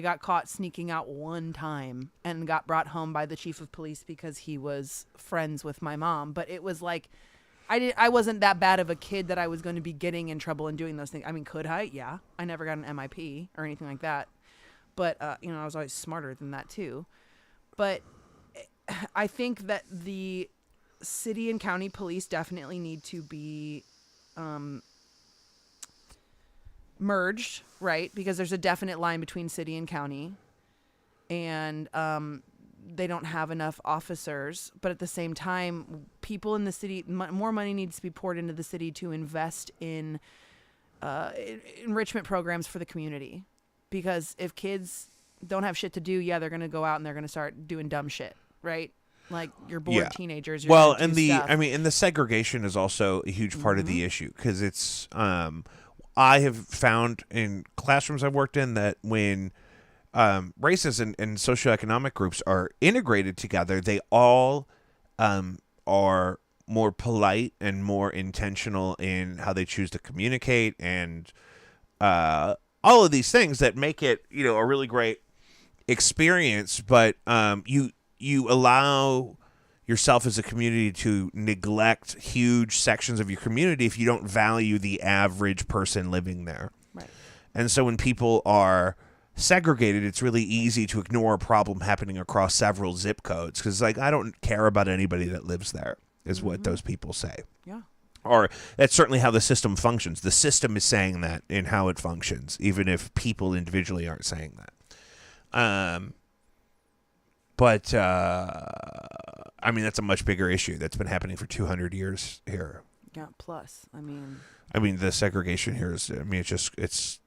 got caught sneaking out one time and got brought home by the chief of police because he was friends with my mom. But it was like, I wasn't that bad of a kid that I was going to be getting in trouble and doing those things. I mean, could I? Yeah. I never got an MIP or anything like that. But I was always smarter than that too. But I think that the city and county police definitely need to be merged, right? Because there's a definite line between city and county, and they don't have enough officers. But at the same time, people in the city, more money needs to be poured into the city to invest in enrichment programs for the community. Because if kids don't have shit to do, they're going to go out and they're going to start doing dumb shit. Right? Like you're bored teenagers. And the segregation is also a huge part of the issue because it's, I have found in classrooms I've worked in that when races and socioeconomic groups are integrated together, they all are more polite and more intentional in how they choose to communicate and all of these things that make it, a really great experience. But you allow yourself as a community to neglect huge sections of your community if you don't value the average person living there. Right. And so when people are segregated, it's really easy to ignore a problem happening across several zip codes because, like, I don't care about anybody that lives there, is what those people say. Yeah. Or that's certainly how the system functions. The system is saying that in how it functions, even if people individually aren't saying that. But, I mean, that's a much bigger issue that's been happening for 200 years here. Yeah, plus, I mean, the segregation here is, it's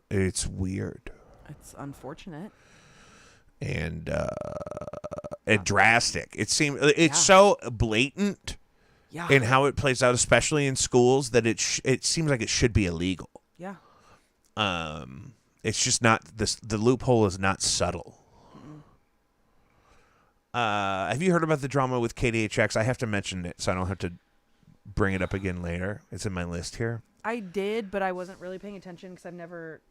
It's weird It's unfortunate. and drastic. It's Yeah. so blatant Yeah. in how it plays out, especially in schools, that it seems like it should be illegal. Yeah. It's just not the loophole is not subtle. Have you heard about the drama with KDHX? I have to mention it so I don't have to bring it up again later. It's in my list here. I did, but I wasn't really paying attention because I've never.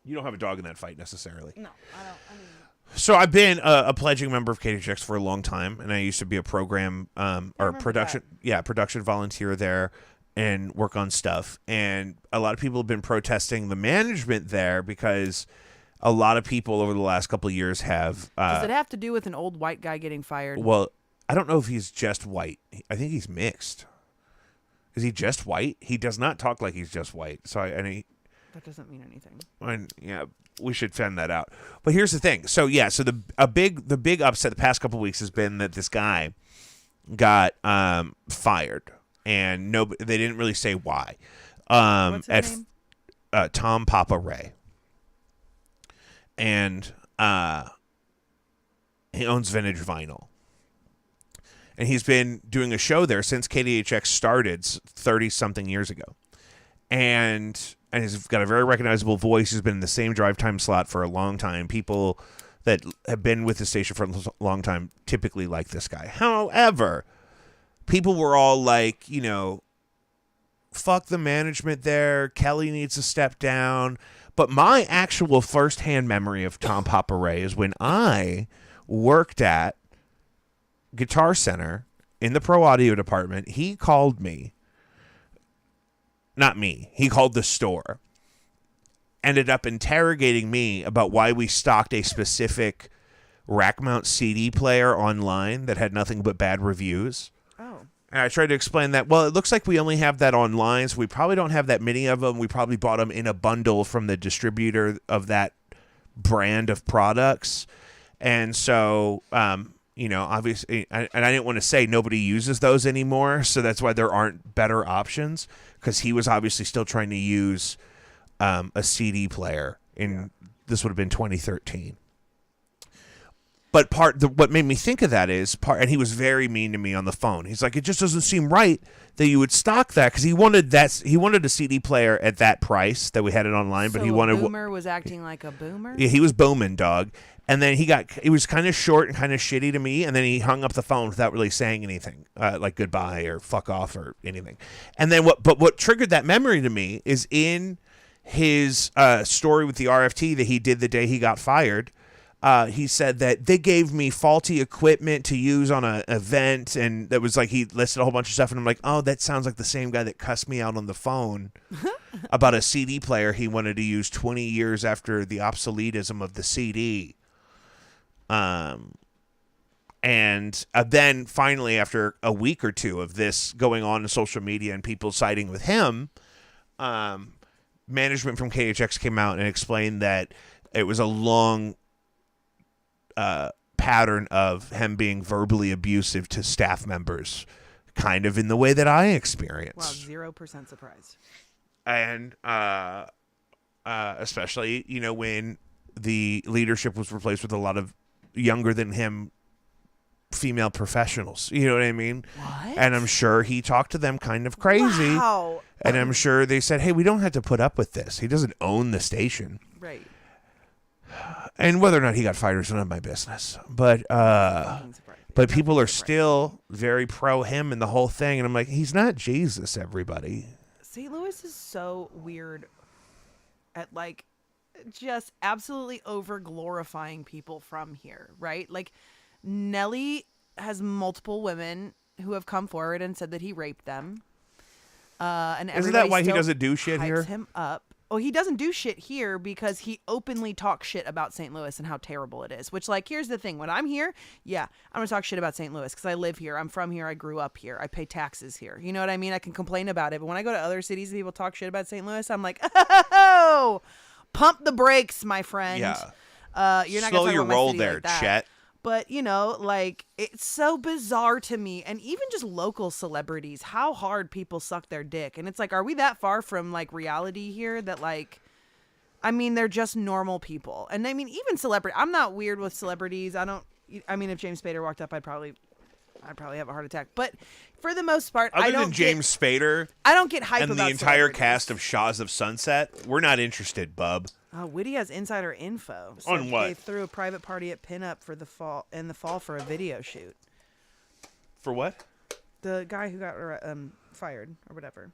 You don't have a dog in that fight necessarily. No, I don't. I mean. So I've been a pledging member of KDHX for a long time, and I used to be a program or production volunteer there and work on stuff. And a lot of people have been protesting the management there because a lot of people over the last couple of years have. Does it have to do with an old white guy getting fired? Well, I don't know if he's just white. I think he's mixed. Is he just white? He does not talk like he's just white. So That doesn't mean anything. yeah, we should find that out. But here's the thing. So yeah, so the big upset the past couple of weeks has been that this guy got fired, and they didn't really say why. What's his name? Tom Papa Ray, and he owns Vintage Vinyl. And he's been doing a show there since KDHX started 30-something years ago. And he's got a very recognizable voice. He's been in the same drive time slot for a long time. People that have been with the station for a long time typically like this guy. However, people were all like, fuck the management there. Kelly needs to step down. But my actual firsthand memory of Tom Papa Ray is when I worked at Guitar Center in the pro audio department. He called me. Not me. He called the store. Ended up interrogating me about why we stocked a specific rack mount CD player online that had nothing but bad reviews. Oh. And I tried to explain that, well, it looks like we only have that online, so we probably don't have that many of them. We probably bought them in a bundle from the distributor of that brand of products. And so, obviously, and I didn't want to say nobody uses those anymore, so that's why there aren't better options, because he was obviously still trying to use a CD player this would have been 2013. But what made me think of that is and he was very mean to me on the phone. He's like, it just doesn't seem right that you would stock that, because he wanted a CD player at that price that we had it online, but he wanted. Boomer was acting like a boomer. Yeah, he was booming, dog. And then he was kind of short and kind of shitty to me, and then he hung up the phone without really saying anything, like goodbye or fuck off or anything. And then what triggered that memory to me is in his story with the RFT that he did the day he got fired. He said that they gave me faulty equipment to use on an event, and that was like, he listed a whole bunch of stuff, and I'm like, oh, that sounds like the same guy that cussed me out on the phone about a CD player he wanted to use 20 years after the obsoletism of the CD. And then finally, after a week or two of this going on in social media and people siding with him, management from KHX came out and explained that it was a long pattern of him being verbally abusive to staff members, kind of in the way that I experienced. Wow, 0% surprised. And especially, when the leadership was replaced with a lot of younger than him female professionals. You know what I mean? What? And I'm sure he talked to them kind of crazy. Wow. And I'm sure they said, hey, we don't have to put up with this. He doesn't own the station. Right. And whether or not he got fired is none of my business. But people are still very pro him and the whole thing. And I'm like, he's not Jesus, everybody. St. Louis is so weird at just absolutely over glorifying people from here, right? Like, Nelly has multiple women who have come forward and said that he raped them. And isn't that why he doesn't do shit here? Him up. Oh, he doesn't do shit here because he openly talks shit about St. Louis and how terrible it is. Which, here's the thing: when I'm here, I'm gonna talk shit about St. Louis because I live here, I'm from here, I grew up here, I pay taxes here. You know what I mean? I can complain about it, but when I go to other cities and people talk shit about St. Louis, I'm like, oh, pump the brakes, my friend. Yeah. You're not slow gonna talk your about my roll city there, like that. Chet. But, it's so bizarre to me. And even just local celebrities, how hard people suck their dick. And it's like, are we that far from, reality here that, I mean, they're just normal people. And I mean, even celebrity. I'm not weird with celebrities. I mean, if James Spader walked up, I'd probably have a heart attack. But for the most part, Other I don't than James Spader I don't get hype and about the entire celebrities. cast of Shaws of Sunset, we're not interested, bub. Witty has insider info. On Said what? They threw a private party at Pinup for the fall for a video shoot. For what? The guy who got fired or whatever.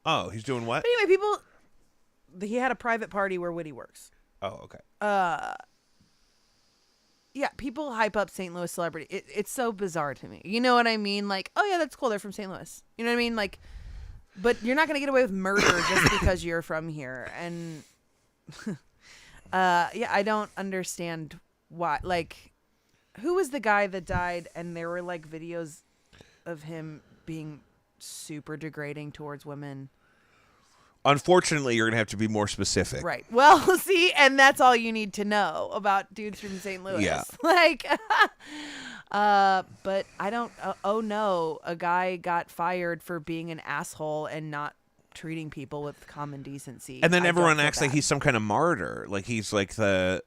Oh, he's doing what? But anyway, he had a private party where Witty works. Oh, okay. Yeah, people hype up St. Louis celebrity. It's so bizarre to me. You know what I mean? Like, oh yeah, that's cool. They're from St. Louis. You know what I mean? Like, but you're not gonna get away with murder just because you're from here. And yeah, I don't understand why. Like, who was the guy that died? And there were like videos of him being super degrading towards women. Unfortunately, you're going to have to be more specific. Right. Well, see, and that's all you need to know about dudes from St. Louis. Yeah. Like, but I don't. Oh no, a guy got fired for being an asshole and not treating people with common decency. And then I everyone don't feel acts like bad. he's some kind of martyr. Like he's like Yeah.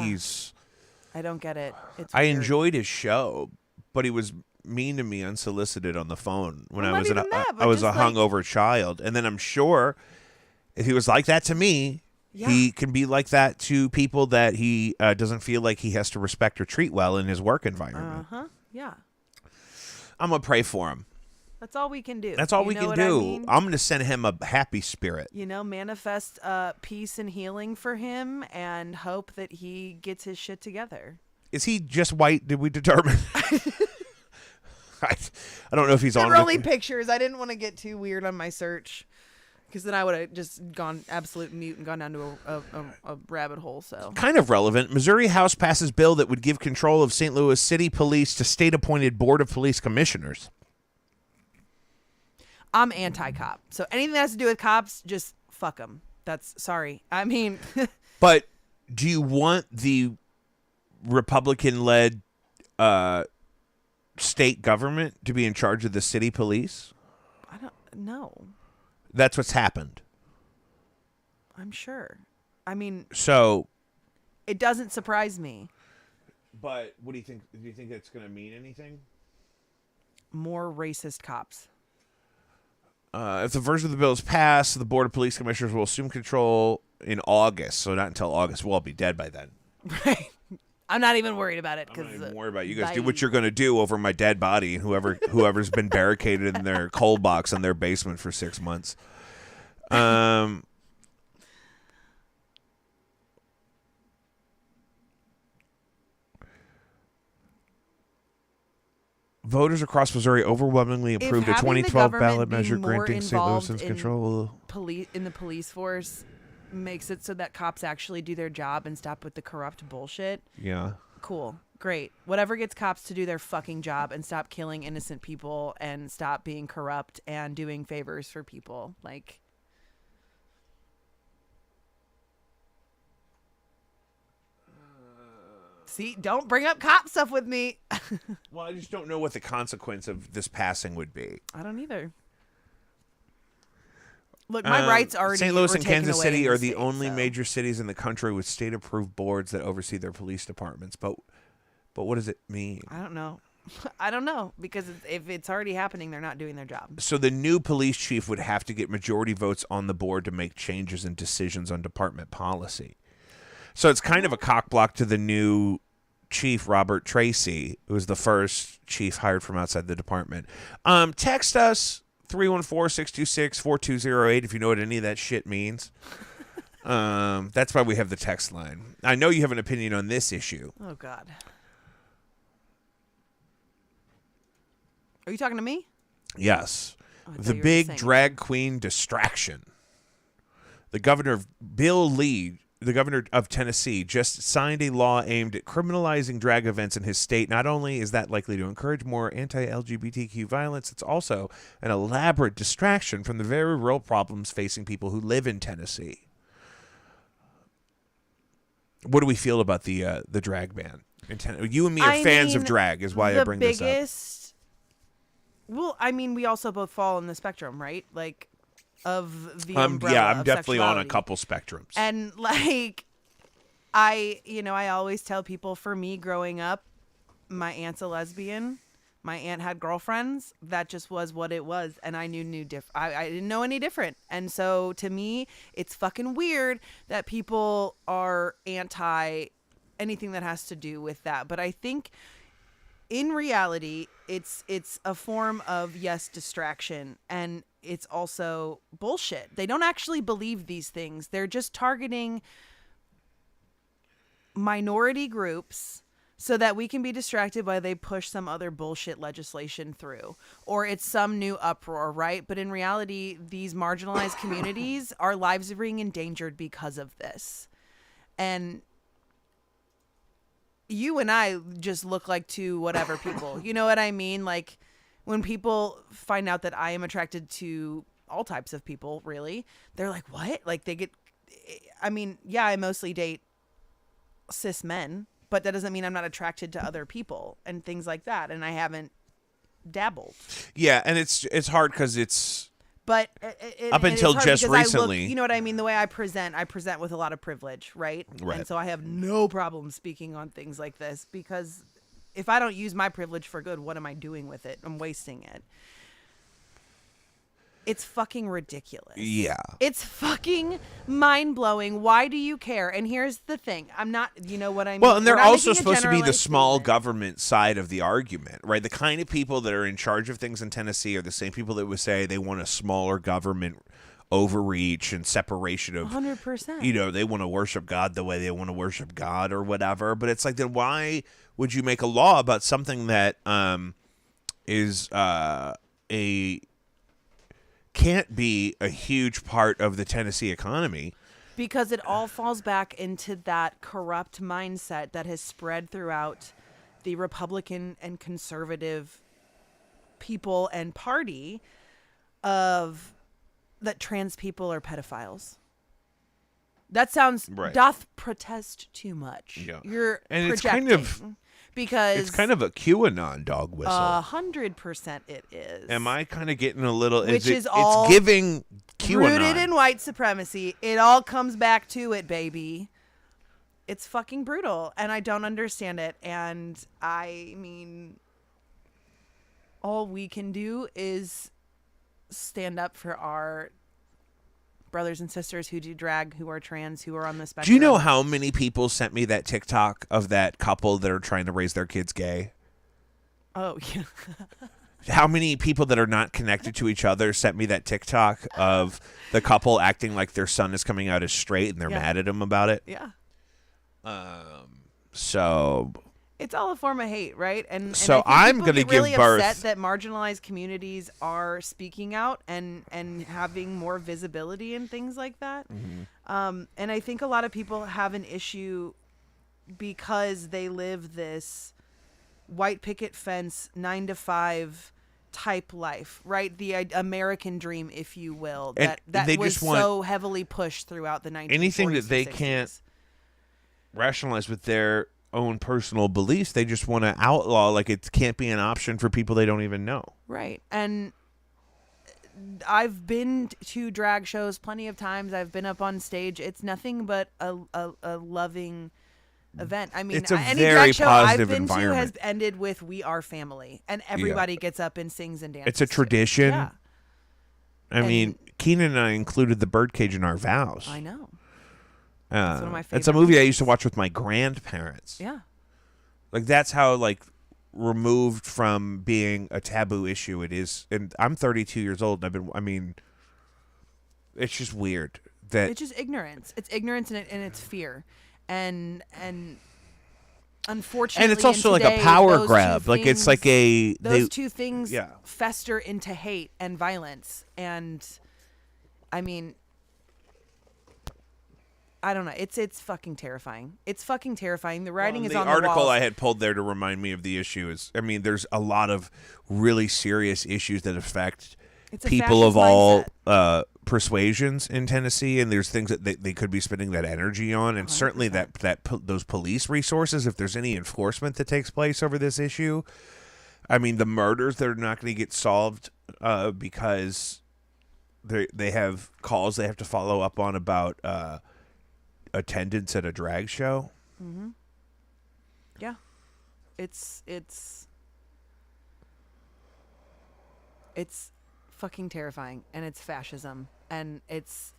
he's. I don't get it. It's I weird. enjoyed his show, but he was mean to me unsolicited on the phone when Well, I not was even that, I but was a just, like- hungover child. And then I'm sure if he was like that to me, Yeah. he can be like that to people that he doesn't feel like he has to respect or treat well in his work environment. Yeah. I'm gonna pray for him. That's all we can do. That's all You we know can what do. I mean? I'm gonna send him a happy spirit. You know, manifest peace and healing for him, and hope that he gets his shit together. Is he just white? Did we determine? I don't know if he's There on. were the- only pictures. I didn't want to get too weird on my search, because then I would have just gone absolute mute and gone down to a rabbit hole. So Kind of relevant. Missouri House passes bill that would give control of St. Louis City Police to state-appointed Board of Police Commissioners. I'm anti-cop. So anything that has to do with cops, just fuck them. That's sorry. I mean, But do you want the Republican-led state government to be in charge of the city police? I don't know. That's what's happened. I'm sure. I mean, So, it doesn't surprise me. but what do you think? Do you think that's going to mean anything? More racist cops. If the version of the bill is passed, the Board of Police Commissioners will assume control in August. So not until August. We'll all be dead by then. Right. I'm not even worried about it I'm not because even worried about it. You guys do what you're going to do over my dead body, and whoever's been barricaded in their cold box in their basement for 6 months. Voters across Missouri overwhelmingly approved a having the 2012 government ballot be measure more granting St. Louisans involved in control. in the police force makes it so that cops actually do their job and stop with the corrupt bullshit. Yeah. Cool. Great. Whatever gets cops to do their fucking job and stop killing innocent people and stop being corrupt and doing favors for people. Like, see, don't bring up cop stuff with me. Well, I just don't know what the consequence of this passing would be. I don't either. Look, my rights already St. Louis were and taken Kansas away City in are the the state, only so. major cities in the country with state-approved boards that oversee their police departments. But what does it mean? I don't know. I don't know, because if it's already happening, they're not doing their job. So the new police chief would have to get majority votes on the board to make changes and decisions on department policy. So it's kind of a cockblock to the new chief, Robert Tracy, who was the first chief hired from outside the department. Text us 314-626-4208 if you know what any of that shit means. That's why we have the text line. I know you have an opinion on this issue. Oh, God. Are you talking to me? Yes. Oh, I thought The you were big saying- drag queen distraction. The governor of Bill Lee, the governor of Tennessee, just signed a law aimed at criminalizing drag events in his state. Not only is that likely to encourage more anti-LGBTQ violence, it's also an elaborate distraction from the very real problems facing people who live in Tennessee. What do we feel about the drag ban? You and me are fans of drag, is why I bring this up. Well, I mean, we also both fall on the spectrum, right? Like, of the umbrella Yeah, I'm of definitely on a sexuality. couple spectrums. And like, I always tell people, for me growing up, my aunt's a lesbian. My aunt had girlfriends. That just was what it was. And I I didn't know any different. And so to me, it's fucking weird that people are anti anything that has to do with that. But I think in reality, it's a form of, yes, distraction, and it's also bullshit. They don't actually believe these things. They're just targeting minority groups so that we can be distracted while they push some other bullshit legislation through, or it's some new uproar, right? But in reality, these marginalized communities, our lives are being endangered because of this. And you and I just look like two whatever people. You know what I mean? Like, when people find out that I am attracted to all types of people, really, they're like, what? Like, they get, I mean, yeah, I mostly date cis men, but that doesn't mean I'm not attracted to other people and things like that. And I haven't dabbled. Yeah, and it's hard because it's But up and until it's hard just because recently. you know what I mean? The way I present with a lot of privilege, right? Right. And so I have no problem speaking on things like this, because if I don't use my privilege for good, what am I doing with it? I'm wasting it. It's fucking ridiculous. Yeah. It's fucking mind-blowing. Why do you care? And here's the thing. I'm not, you know what I mean? Well, and they're We're not also making a supposed to be the generalized small statement. government side of the argument, right? The kind of people that are in charge of things in Tennessee are the same people that would say they want a smaller government overreach and separation of 100%. You know, they want to worship God the way they want to worship God or whatever. But it's like, then why would you make a law about something that is can't be a huge part of the Tennessee economy? Because it all falls back into that corrupt mindset that has spread throughout the Republican and conservative people and party of that trans people are pedophiles. That sounds Right. doth protest too much. Yeah. You're And it's projecting, kind of- because It's kind of a QAnon dog whistle. 100% it is. Am I kind of getting a little? Which is it, is all it's giving QAnon. rooted in white supremacy? It all comes back to it, baby. It's fucking brutal, and I don't understand it. And I mean, all we can do is stand up for our brothers and sisters who do drag, who are trans, who are on the spectrum. Do you know how many people sent me that TikTok of that couple that are trying to raise their kids gay? Oh, yeah. How many people that are not connected to each other sent me that TikTok of the couple acting like their son is coming out as straight and they're Yeah. mad at him about it? Yeah. So It's all a form of hate, right? And So I I'm think gonna people get really give birth- upset that marginalized communities are speaking out and having more visibility and things like that. And I think a lot of people have an issue because they live this white picket fence 9-to-5 type life, right? The American dream, if you will, And that they was just want so heavily pushed throughout the 1940s. anything that they and 60s. can't rationalize with their own personal beliefs. They just want to outlaw, like it can't be an option for people they don't even know. Right. And I've been to drag shows plenty of times. I've been up on stage. It's nothing but a loving event. I mean, It's a any very drag show I've positive been to has environment. ended with "We are family," and everybody gets up and sings and dances. It's a to it. tradition. Yeah, I mean, Keenan and I included the birdcage in our vows. I know. It's one of my It's a favorite movie I movies. used to watch with my grandparents. Yeah. Like that's how like removed from being a taboo issue it is. And I'm 32 years old. And I mean, it's just weird that It's just ignorance. It's ignorance and it's fear, and unfortunately, and it's also in like a today, power those two grab. Like it's like things- a two things yeah. fester into hate and violence. And I mean, I don't know. It's fucking terrifying. It's fucking terrifying. The writing is the on the article walls. I had pulled there to remind me of the issue is, I mean, there's a lot of really serious issues that affect It's a people of fascist all mindset. persuasions in Tennessee, and there's things that they could be spending that energy on, and certainly those police resources, if there's any enforcement that takes place over this issue. I mean, the murders that are not going to get solved because they have calls they have to follow up on about attendance at a drag show. Mm-hmm. Yeah, it's fucking terrifying, and it's fascism, and it's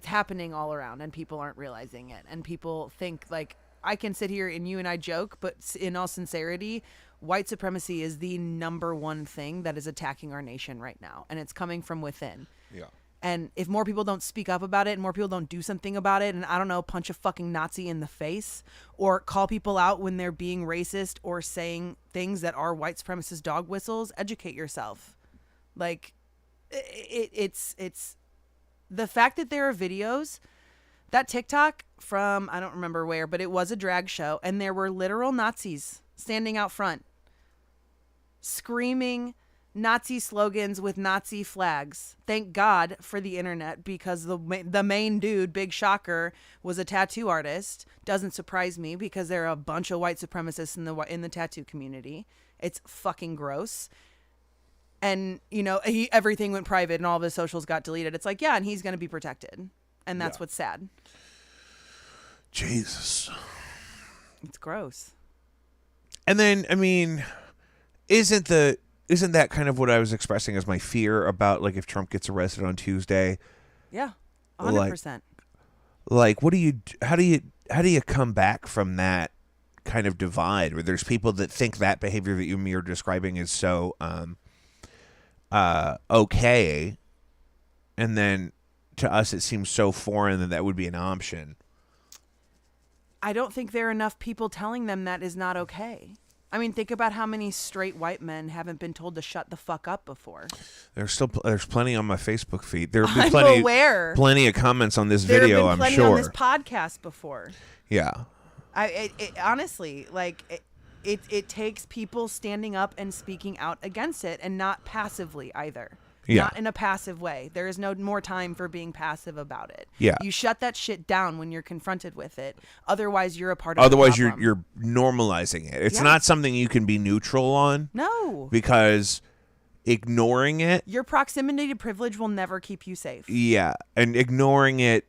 happening all around, and people aren't realizing it, and people think like I can sit here and you and I joke, but in all sincerity, white supremacy is the number one thing that is attacking our nation right now, and it's coming from within. Yeah. And if more people don't speak up about it and more people don't do something about it, and I don't know, punch a fucking Nazi in the face or call people out when they're being racist or saying things that are white supremacist dog whistles, educate yourself. Like it's the fact that there are videos, that TikTok from, I don't remember where, but it was a drag show, and there were literal Nazis standing out front screaming Nazi slogans with Nazi flags. Thank God for the internet, because the main dude, big shocker, was a tattoo artist. Doesn't surprise me, because there are a bunch of white supremacists in the tattoo community. It's fucking gross. And, you know, everything went private and all of his socials got deleted. It's like, yeah, and he's going to be protected. And that's what's sad. Jesus. It's gross. And then, I mean, isn't that kind of what I was expressing as my fear about, like, if Trump gets arrested on Tuesday? Yeah, 100%. Like, how do you come back from that kind of divide where there's people that think that behavior that you're describing is so okay, and then to us it seems so foreign that would be an option. I don't think there are enough people telling them that is not okay. I mean, think about how many straight white men haven't been told to shut the fuck up before. There's plenty on my Facebook feed. There'll be I'm plenty, aware. Plenty of comments on this There video. have been I'm plenty sure. on this podcast before. Yeah. Honestly, like it takes people standing up and speaking out against it, and not passively either. Yeah. Not in a passive way. There is no more time for being passive about it. Yeah. You shut that shit down when you're confronted with it. Otherwise, you're a part of Otherwise, the problem. you're normalizing it. It's Yeah. not something you can be neutral on. No. Because ignoring it. Your proximity to privilege will never keep you safe. Yeah, and ignoring it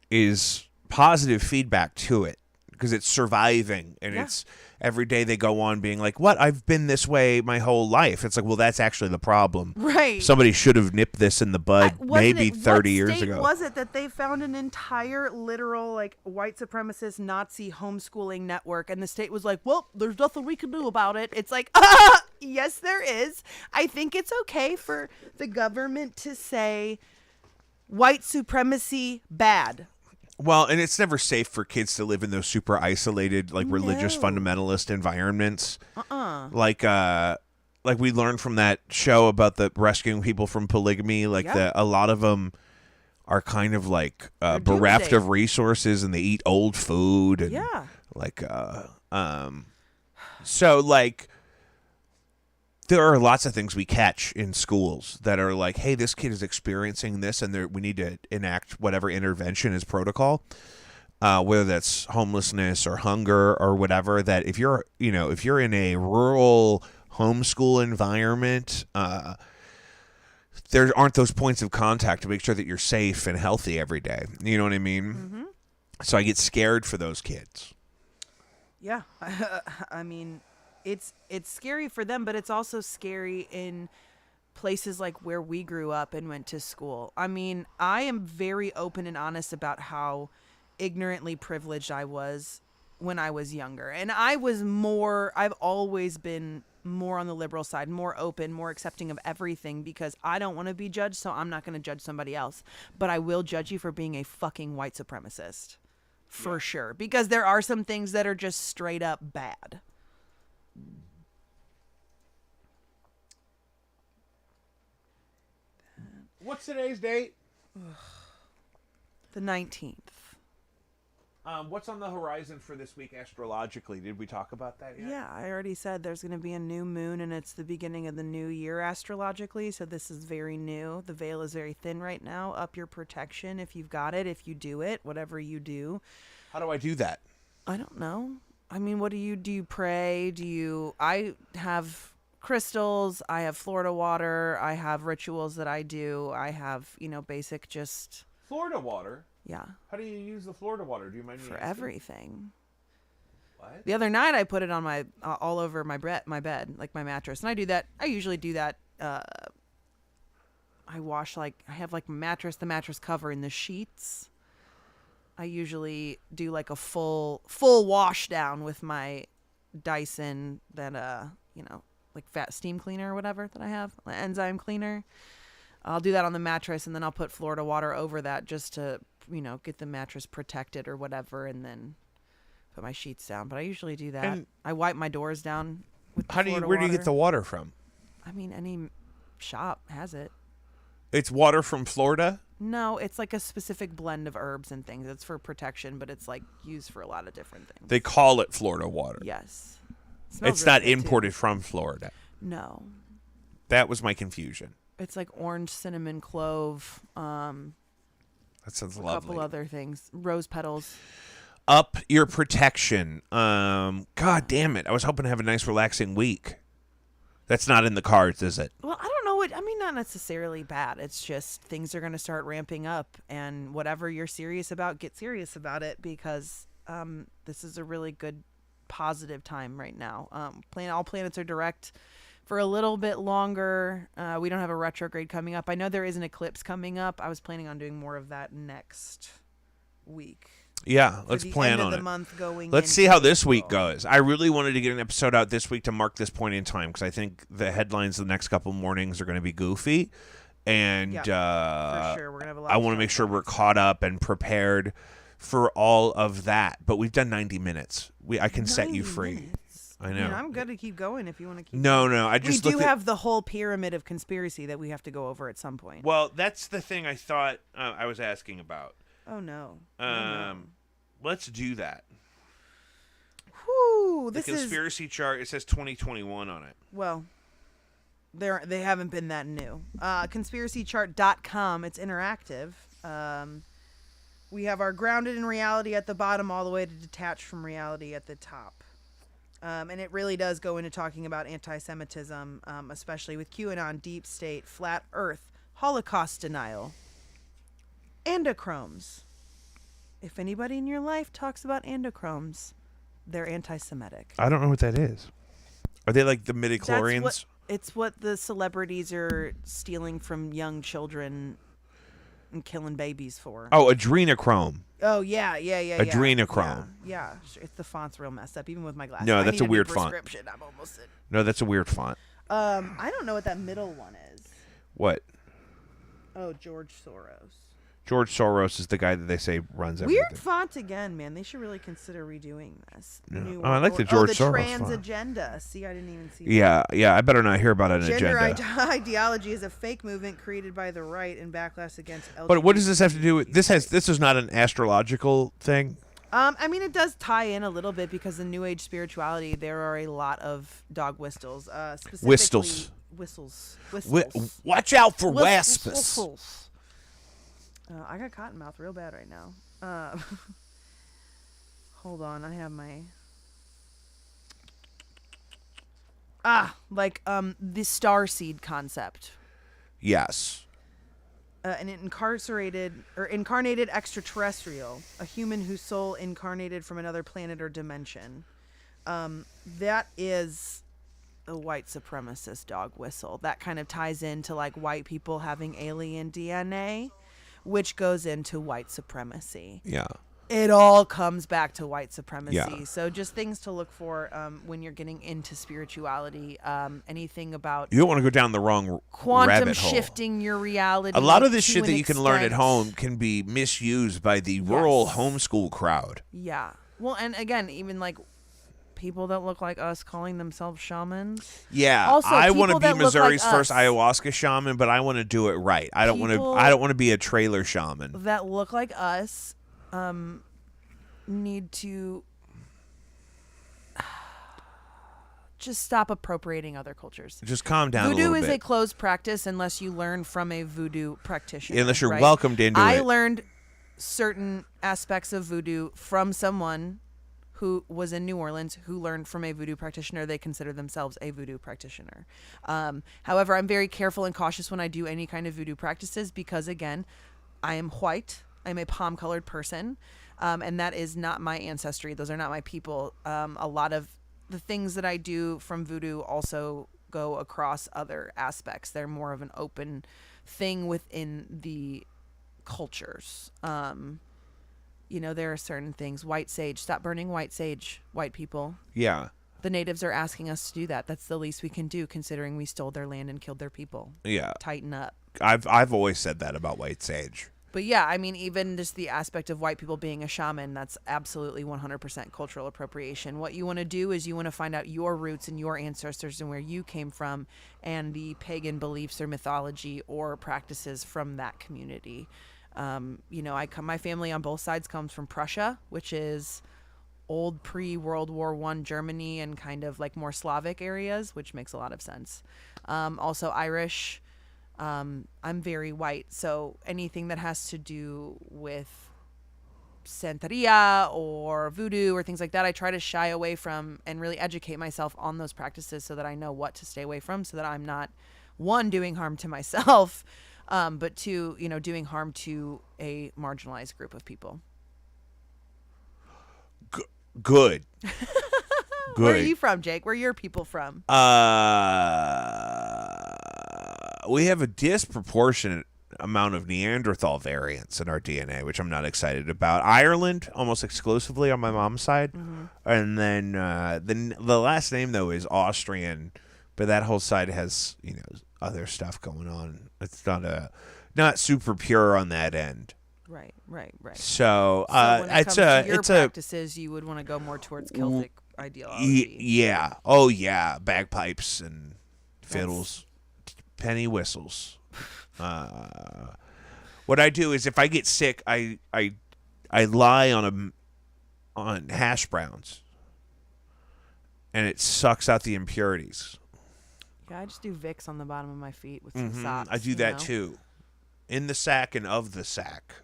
is positive feedback to it, because it's surviving, and it's every day they go on being like, what, I've been this way my whole life. It's like, well, that's actually the problem. Right. Somebody should have nipped this in the bud maybe 30 years what state ago. was it that they found an entire literal like white supremacist Nazi homeschooling network, and the state was like, well, there's nothing we can do about it. It's like, yes, there is. I think it's okay for the government to say white supremacy bad. Well, and it's never safe for kids to live in those super isolated, like religious No. fundamentalist environments. Like we learned from that show about the rescuing people from polygamy. Like a lot of them are kind of like bereft doomsday. of resources, and they eat old food. And like so like. There are lots of things we catch in schools that are like, hey, this kid is experiencing this, and we need to enact whatever intervention is protocol, whether that's homelessness or hunger or whatever. That if you're in a rural homeschool environment, there aren't those points of contact to make sure that you're safe and healthy every day. You know what I mean? Mm-hmm. So I get scared for those kids. Yeah. I mean, it's scary for them, but it's also scary in places like where we grew up and went to school. I mean, I am very open and honest about how ignorantly privileged I was when I was younger. And I've always been more on the liberal side, more open, more accepting of everything, because I don't want to be judged, so I'm not going to judge somebody else. But I will judge you for being a fucking white supremacist. For sure. Because there are some things that are just straight up bad. What's today's date? The 19th. What's on the horizon for this week astrologically? Did we talk about that yet? Yeah, I already said there's going to be a new moon, and it's the beginning of the new year astrologically, so this is very new. The veil is very thin right now. Up your protection if you've got it, if you do it, whatever you do. How do I do that? I don't know. I mean, what do? You pray? I have crystals. I have Florida water. I have rituals that I do. I have, basic just, Florida water. yeah, How do you use the Florida water? Do you mind me for asking? everything. What? The other night I put it on my all over my bed, like my mattress, and I usually do that. I wash I have like the mattress cover, and the sheets. I usually do like a full wash down with my Dyson that like fat steam cleaner or whatever that I have, an enzyme cleaner. I'll do that on the mattress, and then I'll put Florida water over that just to get the mattress protected or whatever, and then put my sheets down. But I usually do that. And I wipe my doors down with the Where do you get the water from? I mean, any shop has it. It's water from Florida? No, it's like a specific blend of herbs and things. It's for protection, but it's like used for a lot of different things. They call it Florida water. Yes. Smells It's really not good, too. imported from Florida. No. That was my confusion. It's like orange, cinnamon, clove, That sounds a lovely. couple other things. Rose petals. Up your protection. God damn it. I was hoping to have a nice relaxing week. That's not in the cards, is it? Well, I don't know what, I mean, not necessarily bad. It's just things are going to start ramping up, and whatever you're serious about, get serious about it, because this is a really good, positive time right now. All planets are direct for a little bit longer. We don't have a retrograde coming up. I know there is an eclipse coming up. I was planning on doing more of that next week. Yeah, For let's the plan end on of the it. month going Let's see into how this week April. goes. I really wanted to get an episode out this week to mark this point in time because I think the headlines the next couple mornings are going to be goofy. And For sure. We're gonna have a lot I of want to stuff make sure going. we're caught up and prepared for all of that. But we've done 90 minutes. I can set you 90 free. minutes. I know. I'm good to keep going if you want to keep No, I just we do looked at- have the whole pyramid of conspiracy that we have to go over at some point. Well, that's the thing I thought I was asking about. Oh no. Oh, no. Let's do that. Whew, The this is conspiracy chart, it says 2021 on it. well. They haven't been that new. Conspiracychart.com. It's interactive. We have our grounded in reality at the bottom, all the way to detached from reality at the top. And it really does go into talking about anti-Semitism, especially with QAnon, deep state, flat Earth, Holocaust denial, endochromes. If anybody in your life talks about endochromes, they're anti-Semitic. I don't know what that is. Are they like the midichlorians? It's what the celebrities are stealing from young children and killing babies for. Oh, adrenochrome. Oh yeah. Adrenochrome. Yeah. It's the font's real messed up, even with my glasses. No, I that's need a weird new font. prescription. I'm almost in. No, that's a weird font. I don't know what that middle one is. What? Oh, George Soros. George Soros is the guy that they say runs everything. Weird font again, man. They should really consider redoing this. Yeah. New Oh, I like the World George the Soros trans font. agenda. See, I didn't even see Yeah. I better not hear about an Gender agenda. ideology is a fake movement created by the right in backlash against LGBT. But what does this have to do with this? This is not an astrological thing. I mean, it does tie in a little bit because in New Age spirituality, there are a lot of dog whistles. Specifically, Whistles. Whistles. Watch out for Whistles. waspus. I got cotton mouth real bad right now. Hold on, I have my the star seed concept. Yes. An incarnated extraterrestrial, a human whose soul incarnated from another planet or dimension. That is a white supremacist dog whistle. That kind of ties into like white people having alien DNA, which goes into white supremacy. Yeah. It all comes back to white supremacy. Yeah. So just things to look for when you're getting into spirituality. Anything about You don't want to go down the wrong quantum rabbit hole. shifting your reality. A lot of this to shit that an you can learn at extent. home can be misused by the rural Yes. homeschool crowd. Yeah. Well, and again, even like people that look like us calling themselves shamans. Yeah, Also, I want to people be that look Missouri's like first us. ayahuasca shaman, but I want to do it right. I don't want to. People- I don't want to be a trailer shaman. That look like us need to just stop appropriating other cultures. Just calm down a Voodoo little is bit. a closed practice unless you learn from a voodoo practitioner. Unless you're right? welcomed into I it. learned certain aspects of voodoo from someone who was in New Orleans who learned from a voodoo practitioner. They consider themselves a voodoo practitioner. However, I'm very careful and cautious when I do any kind of voodoo practices because, again, I am white. I'm a palm-colored person, and that is not my ancestry. Those are not my people. A lot of the things that I do from voodoo also go across other aspects. They're more of an open thing within the cultures. There are certain things. White sage. Stop burning white sage, white people. Yeah. The natives are asking us to do that. That's the least we can do, considering we stole their land and killed their people. Yeah. Tighten up. I've always said that about white sage. But yeah, I mean, even just the aspect of white people being a shaman, that's absolutely 100% cultural appropriation. What you want to do is you want to find out your roots and your ancestors and where you came from and the pagan beliefs or mythology or practices from that community. My family on both sides comes from Prussia, which is old pre-World War I Germany and kind of like more Slavic areas, which makes a lot of sense. Also Irish. I'm very white, so anything that has to do with Santeria or voodoo or things like that, I try to shy away from and really educate myself on those practices so that I know what to stay away from, so that I'm not, one, doing harm to myself, but two, doing harm to a marginalized group of people. Good. Good. Where are you from, Jake? Where are your people from? We have a disproportionate amount of Neanderthal variants in our DNA, which I'm not excited about. Ireland, almost exclusively on my mom's side. Mm-hmm. And then the last name, though, is Austrian, but that whole side has, other stuff going on. It's not super pure on that end. Right. So, when it comes to your practices, you would want to go more towards Celtic ideology. Yeah. Oh, yeah. Bagpipes and fiddles. Penny whistles. What I do is if I get sick, I lie on hash browns, and it sucks out the impurities. Yeah, I just do Vicks on the bottom of my feet with some socks. I do that too, in the sack and of the sack.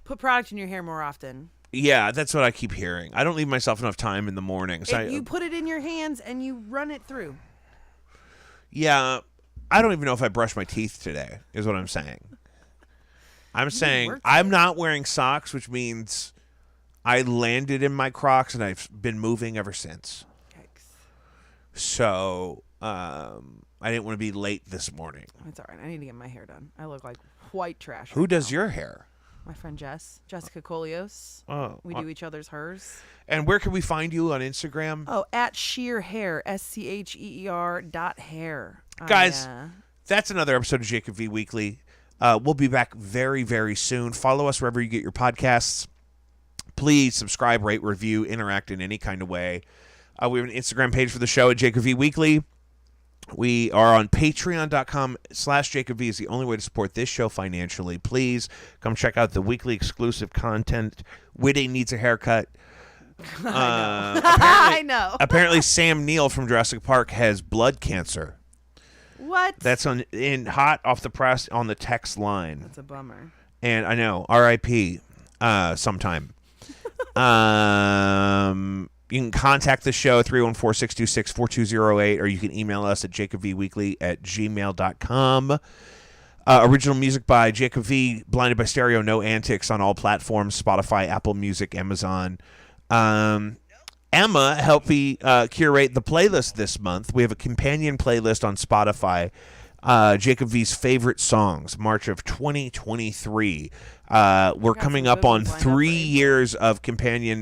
Put product in your hair more often. Yeah, that's what I keep hearing. I don't leave myself enough time in the morning. So you put it in your hands and you run it through. Yeah, I don't even know if I brushed my teeth today, is what I'm saying. I'm saying I'm not wearing socks, which means I landed in my Crocs and I've been moving ever since. Yikes. So I didn't want to be late this morning. It's all right. I need to get my hair done. I look like white trash. Who does your hair? My friend Jessica Colios. Oh, we do each other's hers. And where can we find you on Instagram? Oh, at Sheer Hair, SCHEER.hair. Guys, that's another episode of Jacob V Weekly. We'll be back very, very soon. Follow us wherever you get your podcasts. Please subscribe, rate, review, interact in any kind of way. We have an Instagram page for the show at Jacob V Weekly. We are on patreon.com/JacobV is the only way to support this show financially. Please come check out the weekly exclusive content. Whitty needs a haircut. I know. Apparently Sam Neill from Jurassic Park has blood cancer. What? That's hot off the press on the text line. That's a bummer. And I know, R.I.P. Sometime. You can contact the show 314-626-4208, or you can email us at jacobvweekly@gmail.com. Original music by Jacob V, Blinded by Stereo, No Antics on all platforms, Spotify, Apple Music, Amazon. Emma helped me curate the playlist this month. We have a companion playlist on Spotify, Jacob V's favorite songs, March of 2023. We're coming up on 3 years of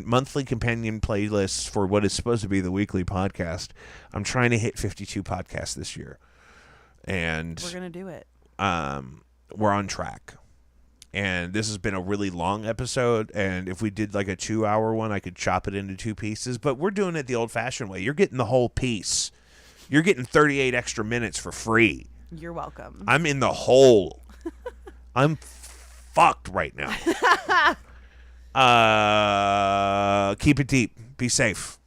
monthly companion playlists for what is supposed to be the weekly podcast. I'm trying to hit 52 podcasts this year. And we're going to do it. We're on track. And this has been a really long episode, and if we did like a 2-hour one, I could chop it into 2 pieces, but we're doing it the old-fashioned way. You're getting the whole piece. You're getting 38 extra minutes for free. You're welcome. I'm in the hole. I'm fucked right now. Keep it deep. Be safe.